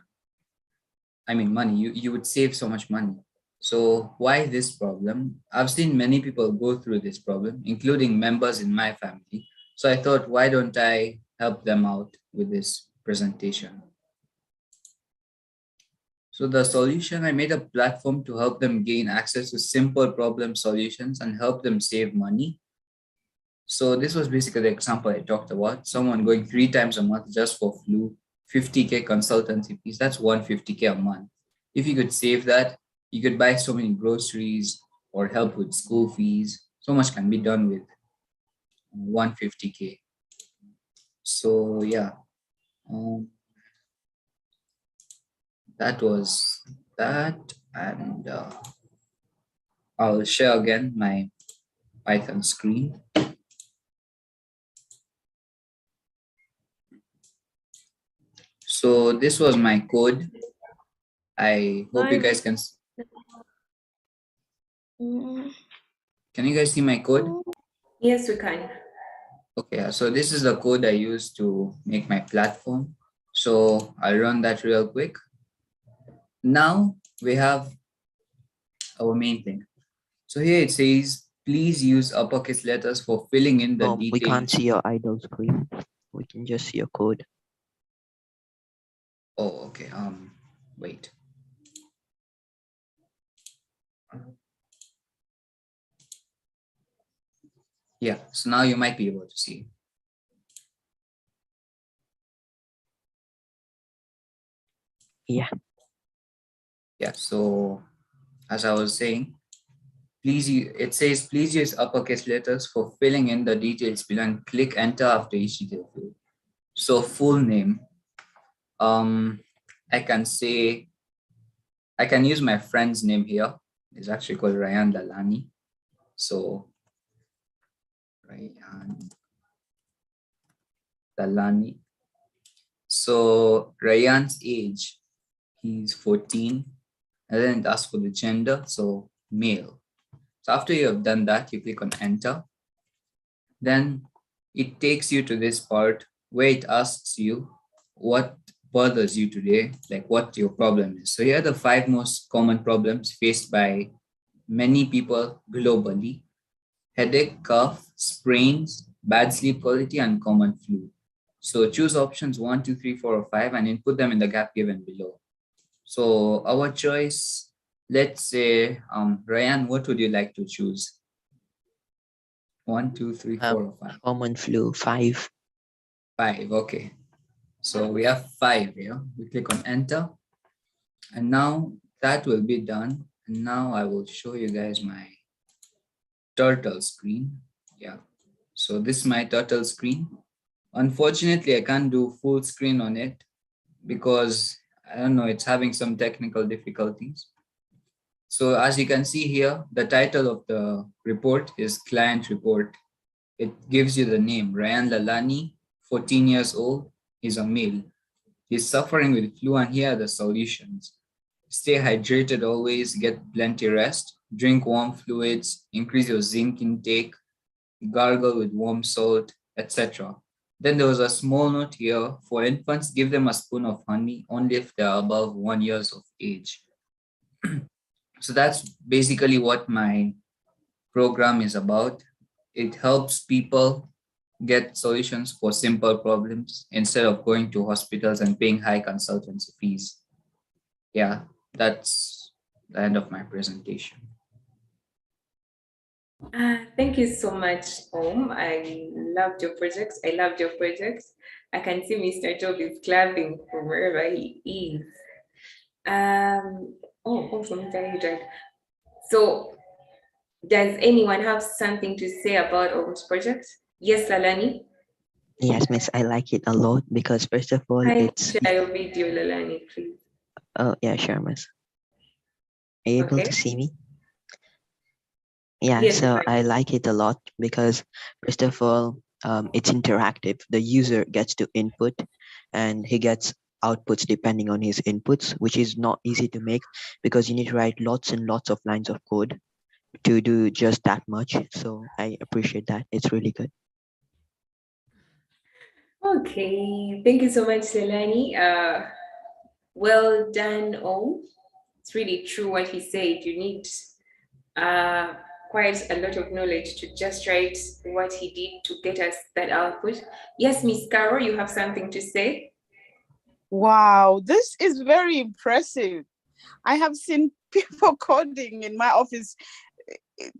You would save so much money. So why this problem? I've seen many people go through this problem, including members in my family. So I thought, why don't I help them out with this presentation? So the solution, I made a platform to help them gain access to simple problem solutions and help them save money. So this was basically the example I talked about. Someone going 3 times a month just for flu, 50K consultancy fees, that's 150K a month. If you could save that, you could buy so many groceries or help with school fees. So much can be done with 150K. So yeah, that was that. And I'll share again my Python screen. So this was my code. I hope you guys can. Can you guys see my code? Yes, we can. Okay, so this is the code I used to make my platform. So I'll run that real quick. Now we have our main thing. So here it says, please use uppercase letters for filling in the details. We can't see your idle screen. We can just see your code. Oh, okay. Wait. Yeah, so now you might be able to see. Yeah. Yeah, so as I was saying, it says, please use uppercase letters for filling in the details below and click enter after each detail field. So full name, I can say, I can use my friend's name here. It's actually called Ryan Lelani. So Ryan Lelani. So Ryan's age, he's 14. And then it asks for the gender, so male. So after you have done that, you click on enter. Then it takes you to this part where it asks you what bothers you today, like what your problem is. So here are the 5 most common problems faced by many people globally: headache, cough, sprains, bad sleep quality, and common flu. So choose options 1, 2, 3, 4, or 5 and input them in the gap given below. So our choice, let's say, Ryan, what would you like to choose? 1, 2, 3, 4, or 5? Common flu, 5. 5, okay. So we have 5 here. We click on enter. And now that will be done. And now I will show you guys my turtle screen. Yeah. So this is my turtle screen. Unfortunately, I can't do full screen on it because I don't know, it's having some technical difficulties. So as you can see here, the title of the report is Client Report. It gives you the name, Ryan Lelani, 14 years old, he's a male. He's suffering with flu and here are the solutions. Stay hydrated always, get plenty rest, drink warm fluids, increase your zinc intake, gargle with warm salt, etc. Then there was a small note here, for infants, give them a spoon of honey only if they are above 1 year of age. So that's basically what my program is about. It helps people get solutions for simple problems instead of going to hospitals and paying high consultancy fees. Yeah, that's the end of my presentation. Thank you so much, Om. I loved your project. I loved your project. I can see Mr. Job is clapping from wherever he is. From Mr. So, does anyone have something to say about Om's project? Yes, Lelani? Yes, miss, I like it a lot because first of all, Can you it's... share your video, Lelani, please? Oh, yeah, sure, miss. Are you able Okay. to see me? Yeah, Yes, so fine. I like it a lot because first of all, it's interactive. The user gets to input and he gets outputs depending on his inputs, which is not easy to make because you need to write lots and lots of lines of code to do just that much. So I appreciate that. It's really good. Okay, thank you so much, Lelani. Well done, Om. It's really true what he said. You need quite a lot of knowledge to just write what he did to get us that output. Yes, Miss Carol, you have something to say? Wow, this is very impressive. I have seen people coding in my office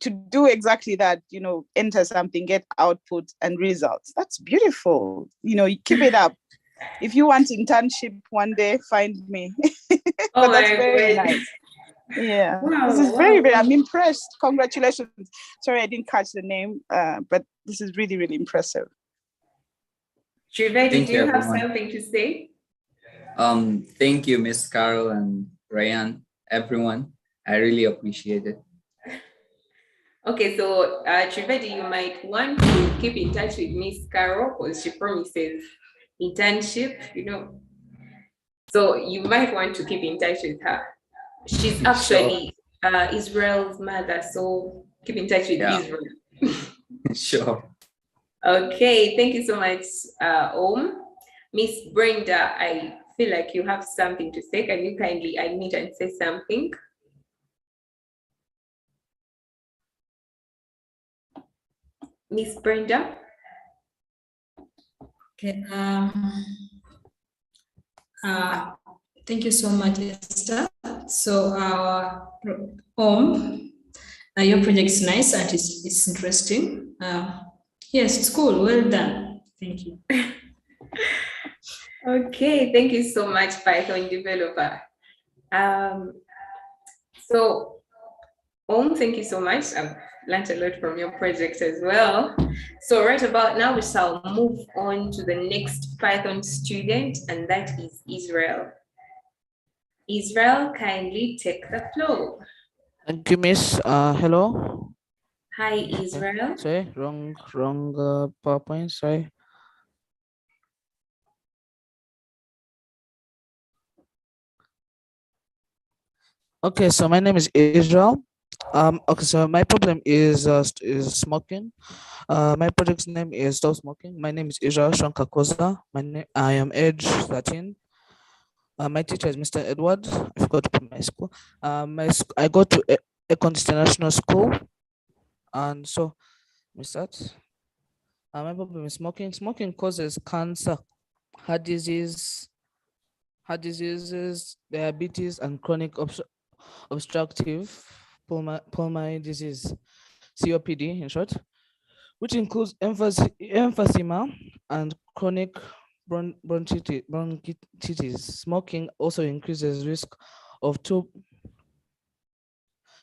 to do exactly that, you know, enter something, get output and results. That's beautiful. You know, you keep it up. If you want internship one day, find me. But that's very nice. Yeah, wow, this is very, I'm impressed. Congratulations. Sorry, I didn't catch the name, but this is really, really impressive. Trivedi, do you have something to say? Thank you, Miss Carol and Ryan, everyone. I really appreciate it. Okay, so Trivedi, you might want to keep in touch with Miss Carol because she promises internship, you know. So you might want to keep in touch with her. She's actually Israel's mother, so keep in touch with Israel. Sure. Okay, thank you so much, Om. Miss Brenda, I feel like you have something to say. Can you kindly unmute and say something? Miss Brenda? Okay. Thank you so much, Esther. So, your project is nice and it's interesting. Yes, it's cool. Well done. Thank you. Okay, thank you so much, Python developer. So, thank you so much. learned a lot from your project as well. So right about now, we shall move on to the next Python student, and that is Israel. Israel, kindly take the floor. Thank you, Miss. Hello. Hi, Israel. Sorry, wrong PowerPoint. Sorry. Okay, so my name is Israel. Okay, so my problem is smoking. My project's name is Stop Smoking. My name is Israel Shankakoza. I am age 13. My teacher is Mr. Edward. I forgot to put my school. I go to Econ International School, and so we start. My problem is smoking. Smoking causes cancer, heart diseases, diabetes, and chronic obstructive pulmonary disease, COPD in short, which includes emphysema and chronic bronchitis. Smoking also increases risk of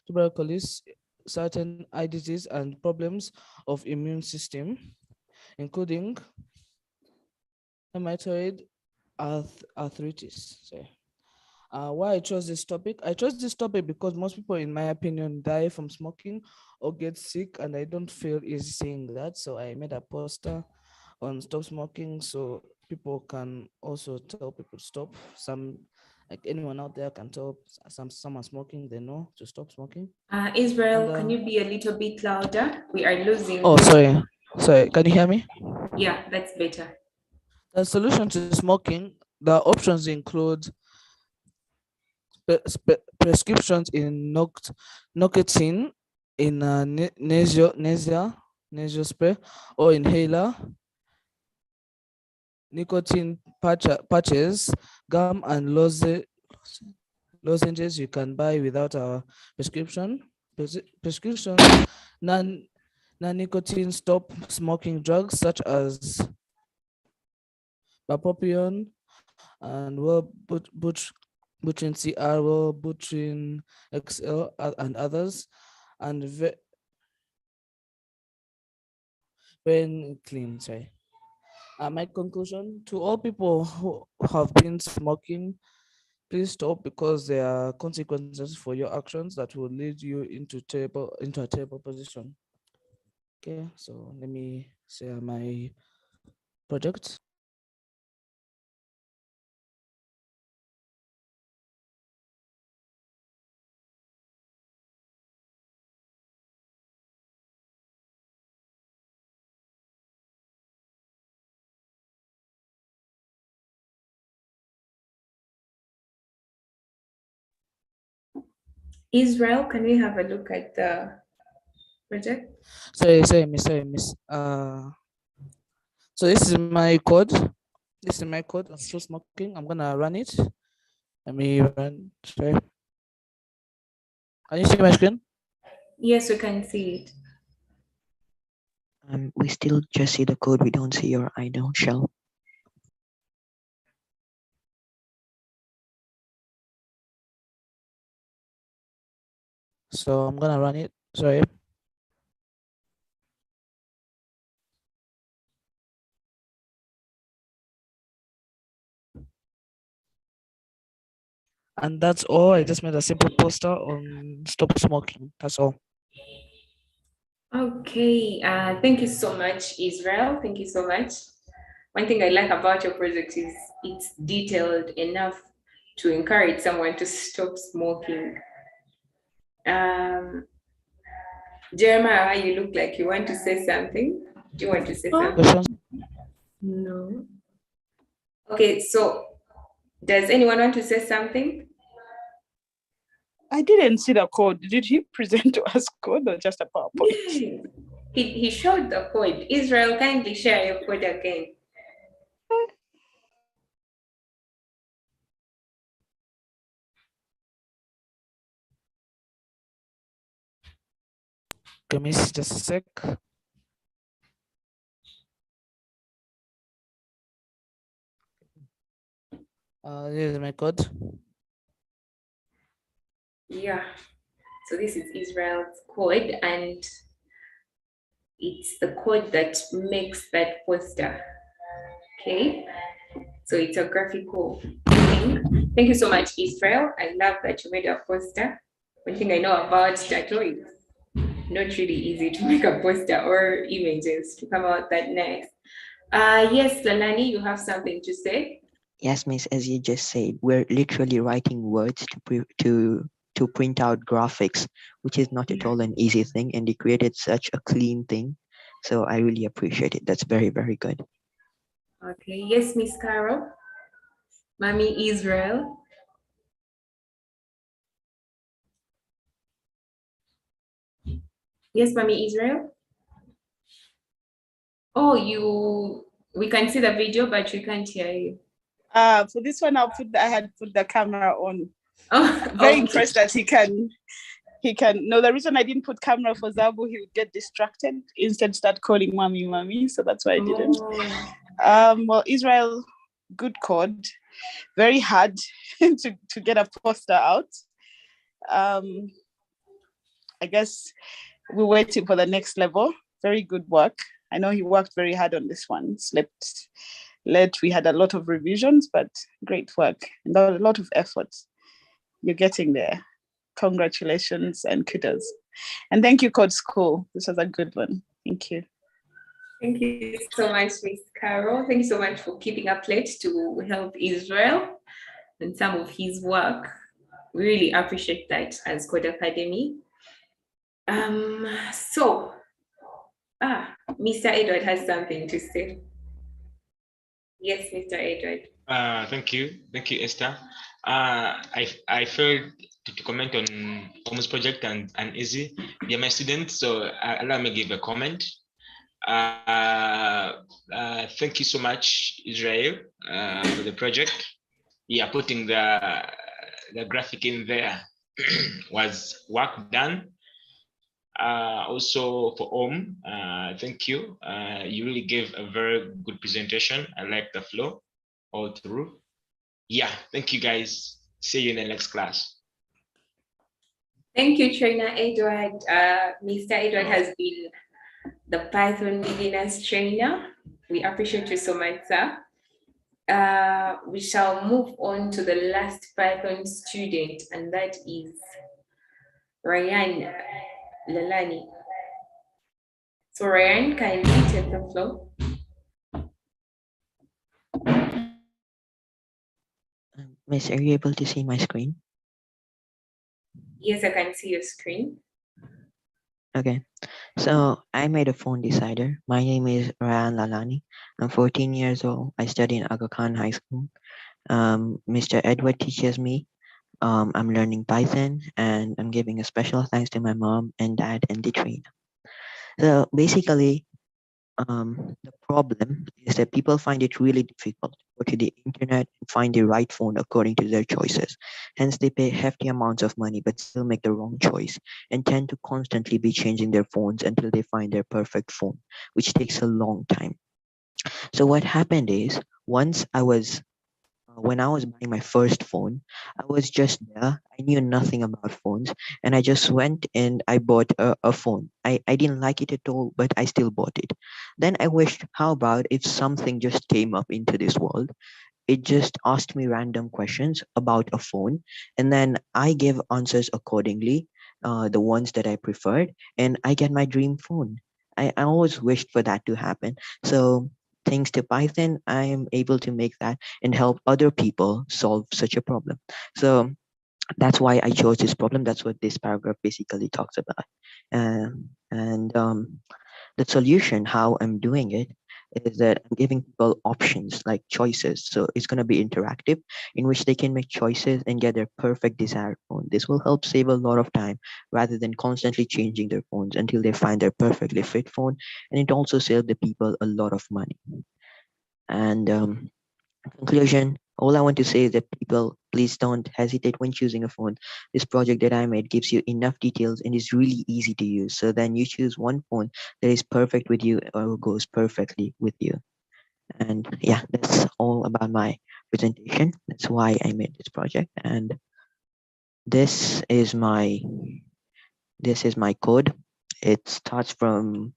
tuberculosis, certain eye disease, and problems of immune system, including rheumatoid arthritis. Sorry. Why I chose this topic? I chose this topic because most people, in my opinion, die from smoking or get sick, and I don't feel easy saying that. So I made a poster on stop smoking, so people can also tell people to stop. Like anyone out there can tell someone smoking, they know to stop smoking. Israel, can you be a little bit louder? We are losing. Oh, sorry. Can you hear me? Yeah, that's better. The solution to smoking, the options include prescriptions in nicotine in nasal spray or inhaler, nicotine patches, gum, and lozenges you can buy without a prescription. Prescriptions, non-nicotine stop smoking drugs such as bupropion and Butrin CR, Butrin XL, and others, and very clean. Sorry. My conclusion to all people who have been smoking, please stop, because there are consequences for your actions that will lead you into a terrible position. Okay, so let me share my project. Israel, can we have a look at the project? Sorry, miss. So this is my code. This is my code of stop smoking. I'm gonna run it. Let me run. Sorry. Can you see my screen? Yes, we can see it. We still just see the code. We don't see your idle shell. So I'm gonna run it. Sorry. And that's all. I just made a simple poster on stop smoking. That's all. Okay, thank you so much, Israel. Thank you so much. One thing I like about your project is it's detailed enough to encourage someone to stop smoking. Jeremiah, you look like you want to say something. Do you want to say something? No. Okay, so does anyone want to say something? I didn't see the code. Did he present to us code or just a PowerPoint? Yeah. He showed the code. Israel, kindly share your code again. Give me just a sec. Here's my code. Yeah. So this is Israel's code, and It's the code that makes that poster. Okay, so it's a graphical thing. Thank you so much, Israel. I love that you made a poster. One thing I know about Tato is not really easy to make a poster or images to come out that nice. Yes, Lelani, you have something to say? Yes, miss, as you just said, we're literally writing words to print out graphics, which is not at all an easy thing, and they created such a clean thing. So I really appreciate it. That's very, very good. Okay, yes, Miss Carol. Mommy Israel. Yes, Mommy Israel. Oh, we can see the video, but we can't hear you. For this one, I had put the camera on. Oh, very impressed that he can. No, the reason I didn't put camera for Zabu, he would get distracted, instead start calling mommy. So that's why I didn't. Well, Israel, good code. Very hard to get a poster out. I guess we're waiting for the next level. Very good work. I know he worked very hard on this one. Slept late. We had a lot of revisions, but great work and a lot of effort. You're getting there. Congratulations and kudos. And thank you, Code School. This was a good one. Thank you. Thank you so much, Miss Carol. Thank you so much for keeping up late to help Israel and some of his work. We really appreciate that as Code Academy. Mr. Edward has something to say. Yes, Mr. Edward. Thank you, Esther. I failed to comment on Tom's project and Izzy. They're my students, so allow me to give a comment. Thank you so much, Israel, for the project. Yeah, putting the graphic in there was work done. Also for Om, thank you. You really gave a very good presentation. I like the flow all through. Yeah, thank you guys. See you in the next class. Thank you, Trainer Edward. Mr. Edward has been the Python beginners trainer. We appreciate you so much, sir. We shall move on to the last Python student, and that is Ryan Lelani. So Ryan, can you take the floor? Miss, are you able to see my screen? Yes, I can see your screen. Okay, so I made a phone decider. My name is Ryan Lelani. I'm 14 years old. I study in Aga Khan High School. Mr. Edward teaches me. I'm learning Python, and I'm giving a special thanks to my mom and dad and the trainer. So basically, the problem is that people find it really difficult to go to the internet and find the right phone according to their choices. Hence, they pay hefty amounts of money but still make the wrong choice and tend to constantly be changing their phones until they find their perfect phone, which takes a long time. So what happened is, when I was buying my first phone, I was just there. I knew nothing about phones, and I just went and I bought a phone. I didn't like it at all, but I still bought it. Then I wished, how about if something just came up into this world? It just asked me random questions about a phone, and then I gave answers accordingly, the ones that I preferred, and I get my dream phone. I always wished for that to happen. So thanks to Python, I am able to make that and help other people solve such a problem. So that's why I chose this problem. That's what this paragraph basically talks about. The solution, how I'm doing it, is that I'm giving people options like choices. So it's going to be interactive, in which they can make choices and get their perfect desired phone. This will help save a lot of time rather than constantly changing their phones until they find their perfectly fit phone. And it also saves the people a lot of money. And conclusion, all I want to say is that people, please don't hesitate when choosing a phone. This project that I made gives you enough details and is really easy to use. So then you choose one phone that is perfect with you or goes perfectly with you. And yeah, that's all about my presentation. That's why I made this project. And this is my code. It starts from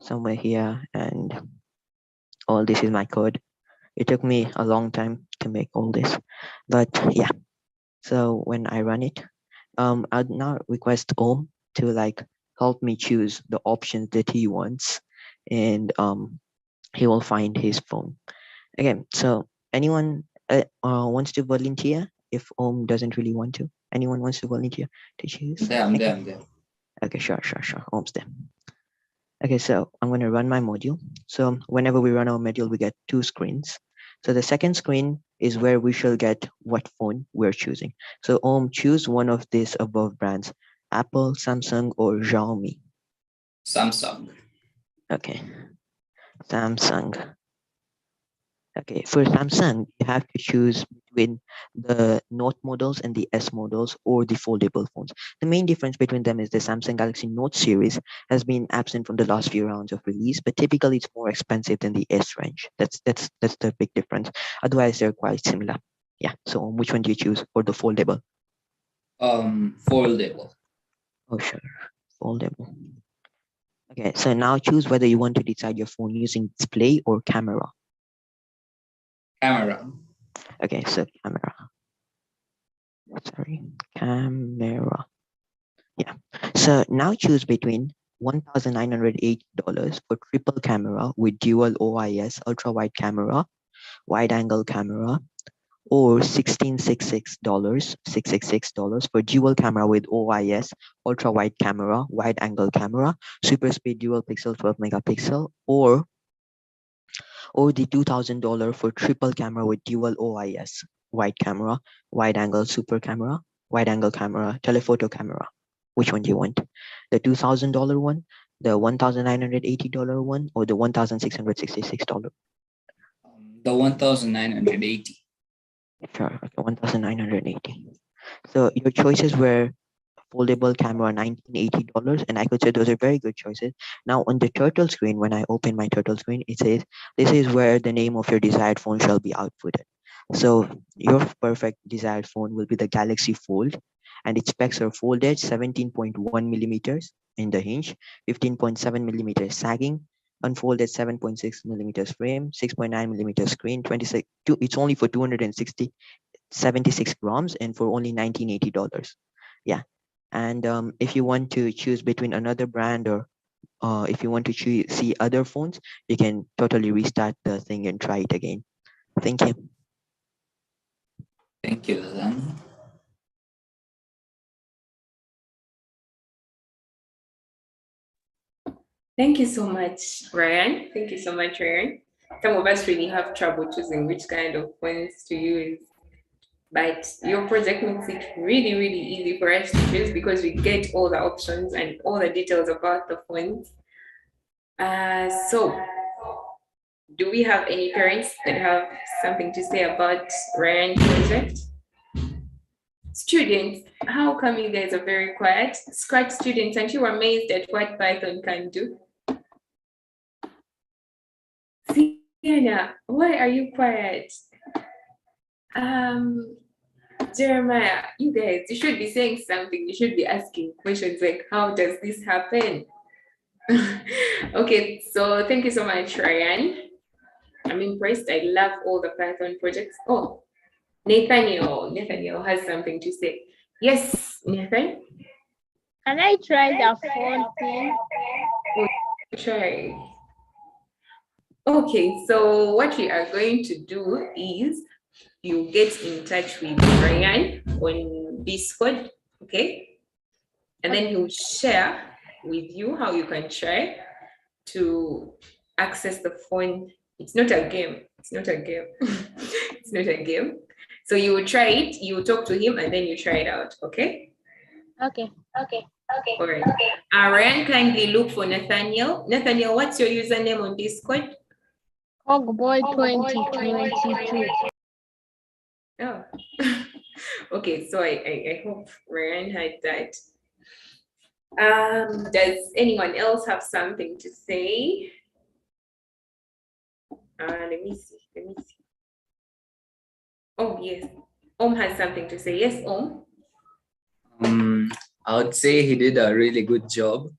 somewhere here, and all this is my code. It took me a long time to make all this, but yeah. So when I run it, I'd now request Om to like help me choose the options that he wants, and he will find his phone. Okay, so anyone wants to volunteer if Om doesn't really want to? Anyone wants to volunteer to choose? I'm there. Okay, sure. Om's there. Okay, so I'm going to run my module. So whenever we run our module, we get two screens. So the second screen is where we shall get what phone we're choosing. So choose one of these above brands, Apple, Samsung, or Xiaomi. Samsung. Okay, Samsung. Okay, for Samsung, you have to choose between the Note models and the S models or the foldable phones. The main difference between them is the Samsung Galaxy Note series has been absent from the last few rounds of release, but typically it's more expensive than the S range. That's the big difference. Otherwise, they're quite similar. Yeah. So which one do you choose for the foldable? Foldable. Oh, sure. Foldable. Okay, so now choose whether you want to decide your phone using display or camera. Camera. Okay, so camera. Sorry, camera. Yeah. So now choose between $1,980 for triple camera with dual OIS ultra wide camera, wide angle camera, or $1,666 for dual camera with OIS ultra wide camera, wide angle camera, super speed dual pixel 12 megapixel, or the $2,000 for triple camera with dual OIS, wide camera, wide angle super camera, wide angle camera, telephoto camera. Which one do you want? The $2,000 one, the $1,980 one, or the $1,666? The 1,980. Sure, okay, 1,980. So your choices were foldable camera, $1,980, and I could say those are very good choices. Now on the turtle screen, when I open my turtle screen, it says this is where the name of your desired phone shall be outputted. So your perfect desired phone will be the Galaxy Fold, and its specs are Fold Edge 17.1 millimeters in the hinge, 15.7 millimeters sagging, unfolded 7.6 millimeters frame, 6.9 millimeters screen, 26. It's only for 76 grams and for only $1,980. Yeah. And if you want to choose between another brand, or if you want to see other phones, you can totally restart the thing and try it again. Thank you. Thank you, Lelani. Thank you so much, Ryan. Thank you so much, Ryan. Some of us really have trouble choosing which kind of phones to use, but your project makes it really, really easy for us to choose because we get all the options and all the details about the phones. So, do we have any parents that have something to say about Ryan's project? Students, how come you guys are very quiet? Scratch students, aren't you amazed at what Python can do? Sienna, why are you quiet? Jeremiah, you guys, you should be saying something. You should be asking questions like, how does this happen? Okay, so thank you so much, Ryan. I'm impressed. I love all the Python projects. Oh, Nathaniel has something to say. Yes, Nathan? Can I try the phone thing? Try. Okay, so what we are going to do is you get in touch with Ryan on Discord, okay? And then he'll share with you how you can try to access the phone. It's not a game. It's not a game. It's not a game. So you will try it, you will talk to him, and then you try it out, okay? Okay. All right. Ryan, kindly look for Nathaniel. Nathaniel, what's your username on Discord? Ogboy 2022. Oh, okay. So I hope Ryan had that. Does anyone else have something to say? Let me see. Oh, yes. Has something to say. Yes, I would say he did a really good job.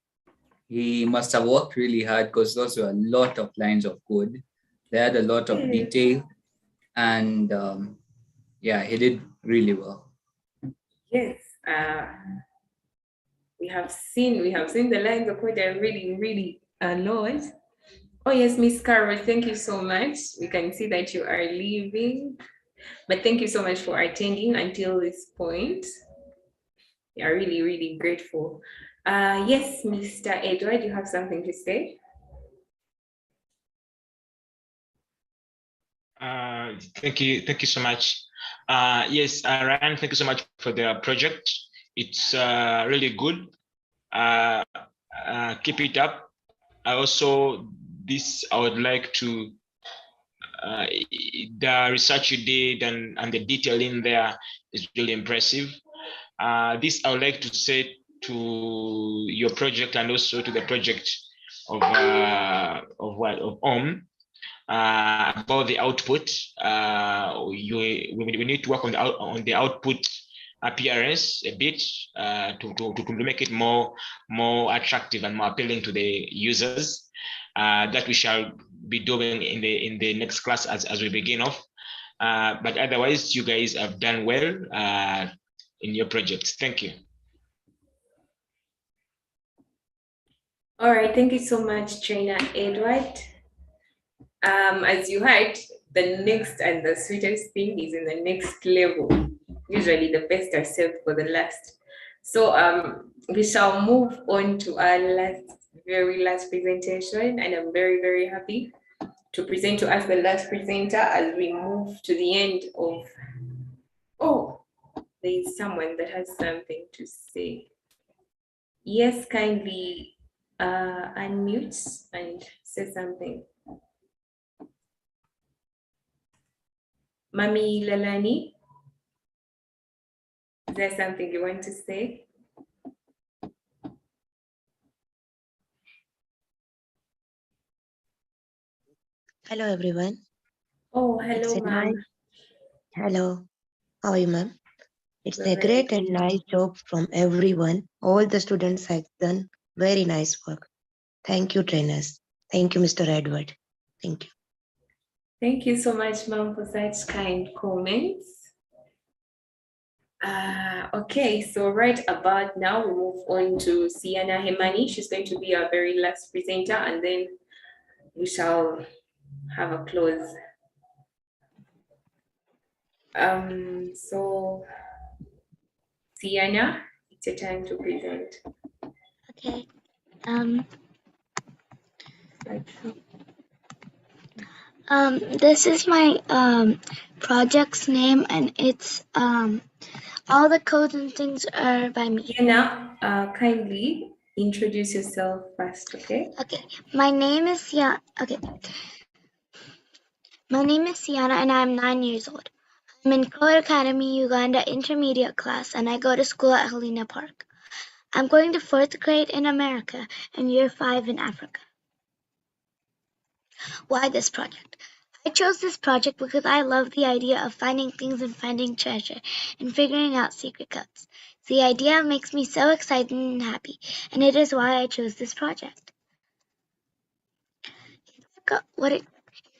He must have worked really hard because those were a lot of lines of code. They had a lot of detail, and yeah, he did really well. Yes, we have seen the lines of code are really a lot. Oh yes, Miss Carol, thank you so much. We can see that you are leaving, but thank you so much for attending until this point. We are really grateful. Yes, Mr. Edward, you have something to say? Thank you so much. Yes, Ryan, thank you so much for the project. It's really good. Keep it up. I would like to the research you did and the detail in there is really impressive. This I would like to say to your project and also to the project of about the output. We need to work on the output appearance a bit to make it more attractive and more appealing to the users. That we shall be doing in the next class as we begin off. But otherwise, you guys have done well in your projects. Thank you. All right, thank you so much, Trainer Edward. As you heard, the next and the sweetest thing is in the next level. Usually the best are saved for the last. So we shall move on to our very last presentation, and I'm very happy to present to us the last presenter as we move to the end of. Oh, there is someone that has something to say. Yes, kindly unmute and say something. Mami Lelani, is there something you want to say? Hello, everyone. Oh, hello, ma'am. Hello. How are you, ma'am? It's We're a very great good. and nice job from everyone. All the students have done very nice work. Thank you, trainers. Thank you, Mr. Edward. Thank you. Thank you so much, ma'am, for such kind comments. Okay, so right about now, we move on to Siana Hemani. She's going to be our very last presenter, and then we shall have a close. So Siana, it's your time to present. Okay. This is my project's name, and it's all the codes and things are by me. Siana, kindly introduce yourself first, okay? Okay. My name is Siana. Okay. My name is Siana, and I'm 9 years old. I'm in Code Academy Uganda intermediate class, and I go to school at Helena Park. I'm going to 4th grade in America and year 5 in Africa. Why this project? I chose this project because I love the idea of finding things and finding treasure and figuring out secret codes. The idea makes me so excited and happy, and it is why I chose this project. It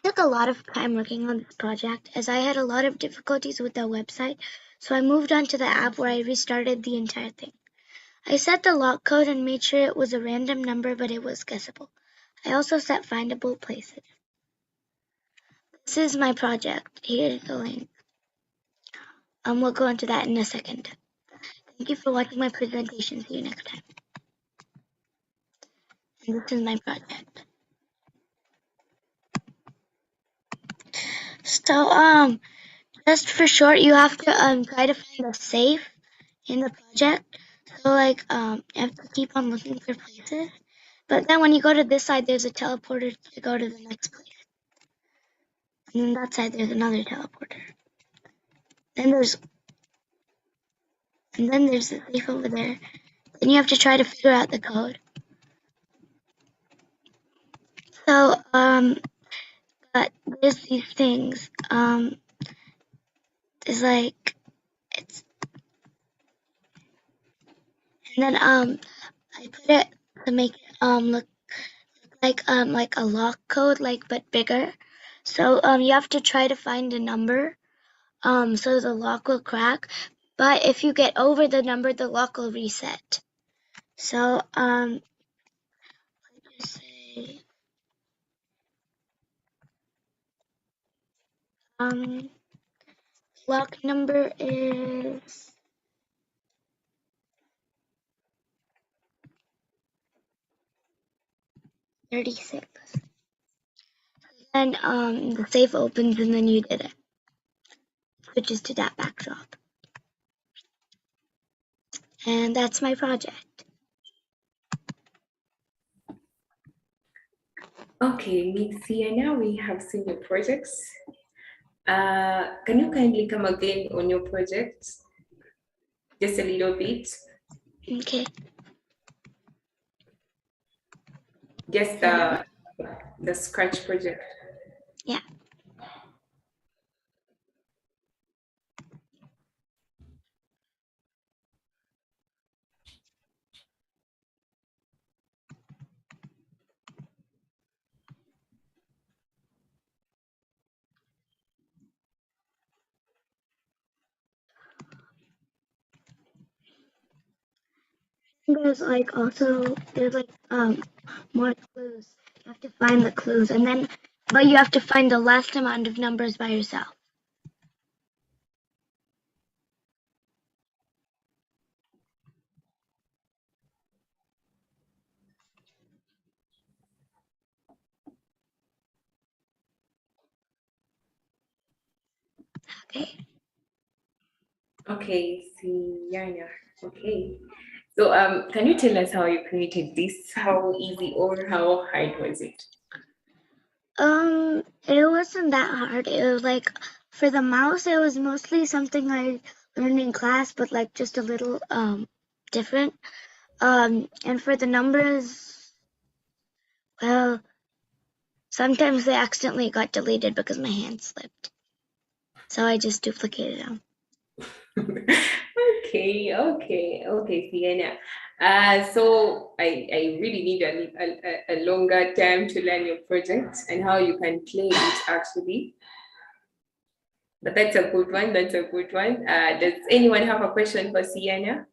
took a lot of time working on this project, as I had a lot of difficulties with the website, so I moved on to the app where I restarted the entire thing. I set the lock code and made sure it was a random number, but it was guessable. I also set findable places. This is my project. Here's the link. We'll go into that in a second. Thank you for watching my presentation. See you next time. And this is my project. So, just for short, you have to try to find a safe in the project. So, like, you have to keep on looking for places. But then when you go to this side, there's a teleporter to go to the next place. And then that side, there's another teleporter. And then there's the safe over there. Then you have to try to figure out the code. So, but there's these things. It's like, and then, I put it to make it look like a lock code, but bigger. So you have to try to find a number so the lock will crack. But if you get over the number, the lock will reset. So let's just say lock number is 36. And the safe opens and then you did it. Switches to that backdrop. And that's my project. Okay, Miss Sienna, we have seen your projects. Can you kindly come again on your project? Just a little bit. Okay. Just the Scratch project. Yeah. There's more clues. You have to find the clues but you have to find the last amount of numbers by yourself. Okay. Okay, Sienna. Okay. So can you tell us how you created this? How easy or how hard was it? It wasn't that hard. It was for the mouse, it was mostly something I learned in class, but just a little different. And for the numbers, well, sometimes they accidentally got deleted because my hand slipped. So I just duplicated them. Okay, Sienna. So I really need a longer time to learn your project and how you can play it actually. But that's a good one. Does anyone have a question for Sienna?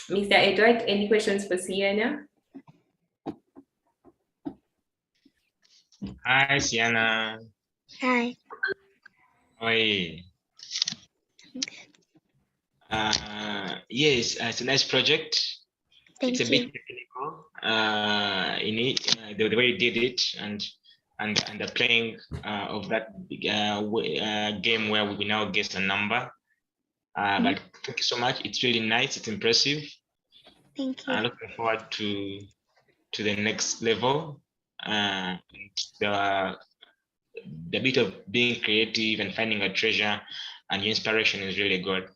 Mr. Edward, any questions for Sienna? Hi, Sienna. Hi. Hi. Yes, it's a nice project. Thank it's a bit technical in it, the way you did it, and the playing of that game where we now guess a number. But thank you so much. It's really nice. It's impressive. Thank you. I'm looking forward to the next level. The bit of being creative and finding a treasure and your inspiration is really good.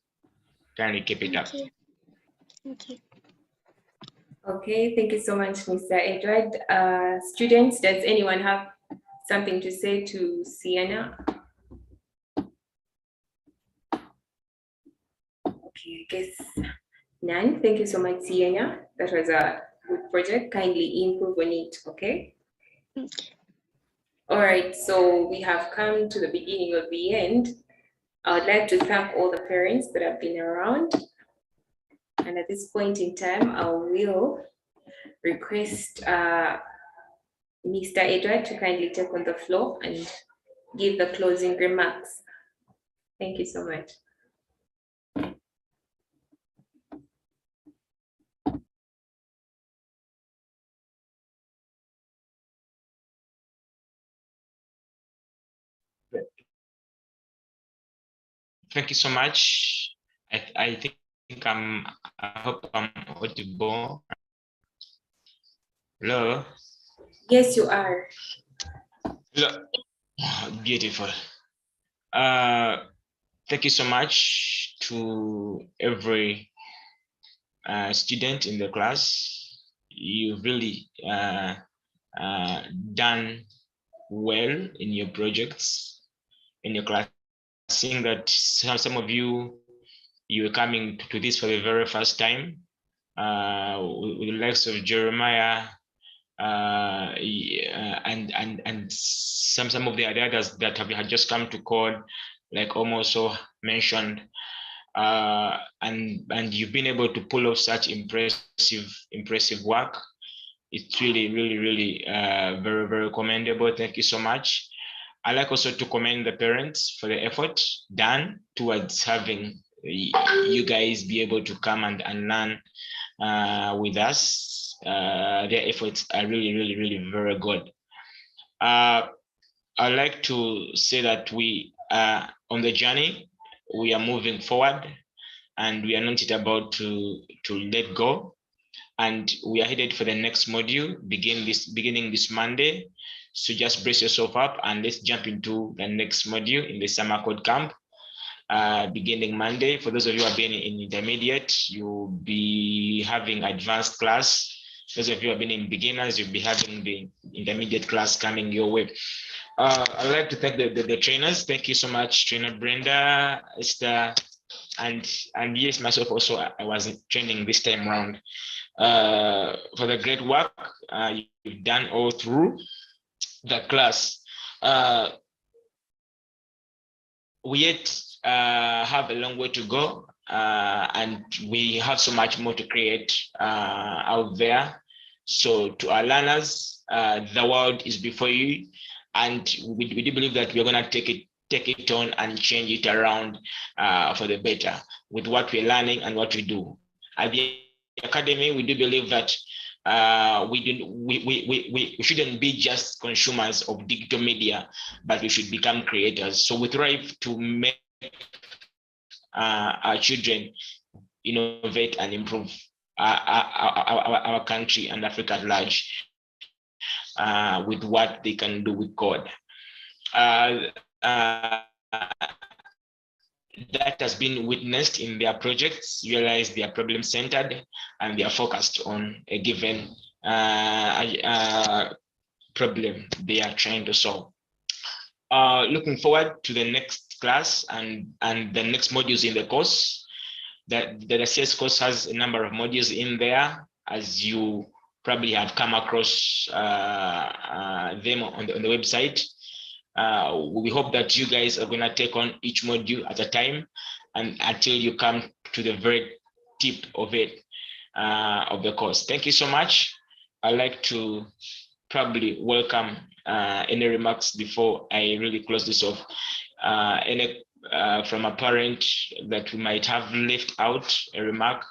Kindly keep it up. Thank you. Okay, thank you so much, Mr. Edward. Students, does anyone have something to say to Sienna? Okay, I guess none. Thank you so much, Sienna. That was a good project. Kindly improve on it, okay? All right, so we have come to the beginning of the end. I would like to thank all the parents that have been around. And at this point in time, I will request Mr. Edward to kindly take on the floor and give the closing remarks. Thank you so much. Thank you so much. I think I hope I'm audible. Hello? Yes, you are. Hello. Beautiful. Thank you so much to every student in the class. You've really done well in your projects, in your class. Seeing that some of you were coming to this for the very first time, with the likes of Jeremiah, and some of the others that have just come to call, like also mentioned, and you've been able to pull off such impressive work. It's really very commendable. Thank you so much. I like also to commend the parents for the effort done towards having you guys be able to come and learn with us. Their efforts are really very good. I like to say that we are on the journey. We are moving forward, and we are not yet about to let go. And we are headed for the next module beginning this Monday. So just brace yourself up and let's jump into the next module in the summer code camp. Beginning Monday. For those of you who have been in intermediate, you'll be having advanced class. Those of you who have been in beginners, you'll be having the intermediate class coming your way. I'd like to thank the trainers. Thank you so much, trainer Brenda, Esther, and yes, myself also. I was training this time around. For the great work you've done all through the class. We yet have a long way to go, and we have so much more to create out there. So to our learners, the world is before you, and we do believe that we're going to take it on and change it around for the better with what we're learning and what we do. At the Academy, we do believe that we shouldn't be just consumers of digital media, but we should become creators. So we thrive to make our children innovate and improve our country and Africa at large with what they can do with code. That has been witnessed in their projects. You realize they are problem-centered and they are focused on a given problem they are trying to solve. Looking forward to the next class and the next modules in the course. The CS course has a number of modules in there, as you probably have come across them on the website. We hope that you guys are going to take on each module at a time and until you come to the very tip of it, of the course. Thank you so much. I'd like to probably welcome any remarks before I really close this off. Any from a parent that we might have left out a remark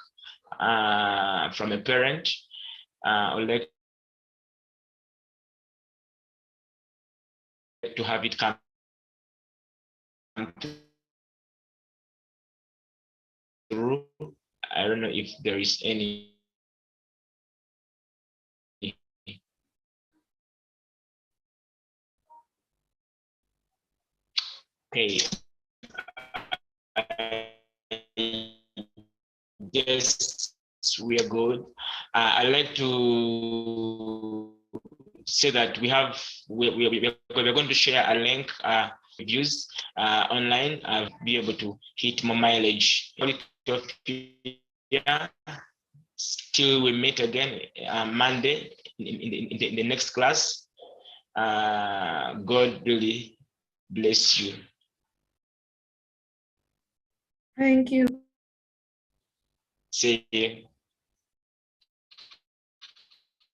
from a parent. I'd like to have it come through. I don't know if there is any. Okay. Yes, we are good. I'd like to say that we're going to share a link reviews online. I'll be able to hit more mileage. Till we meet again Monday in the next class. God really bless you. Thank you. See you.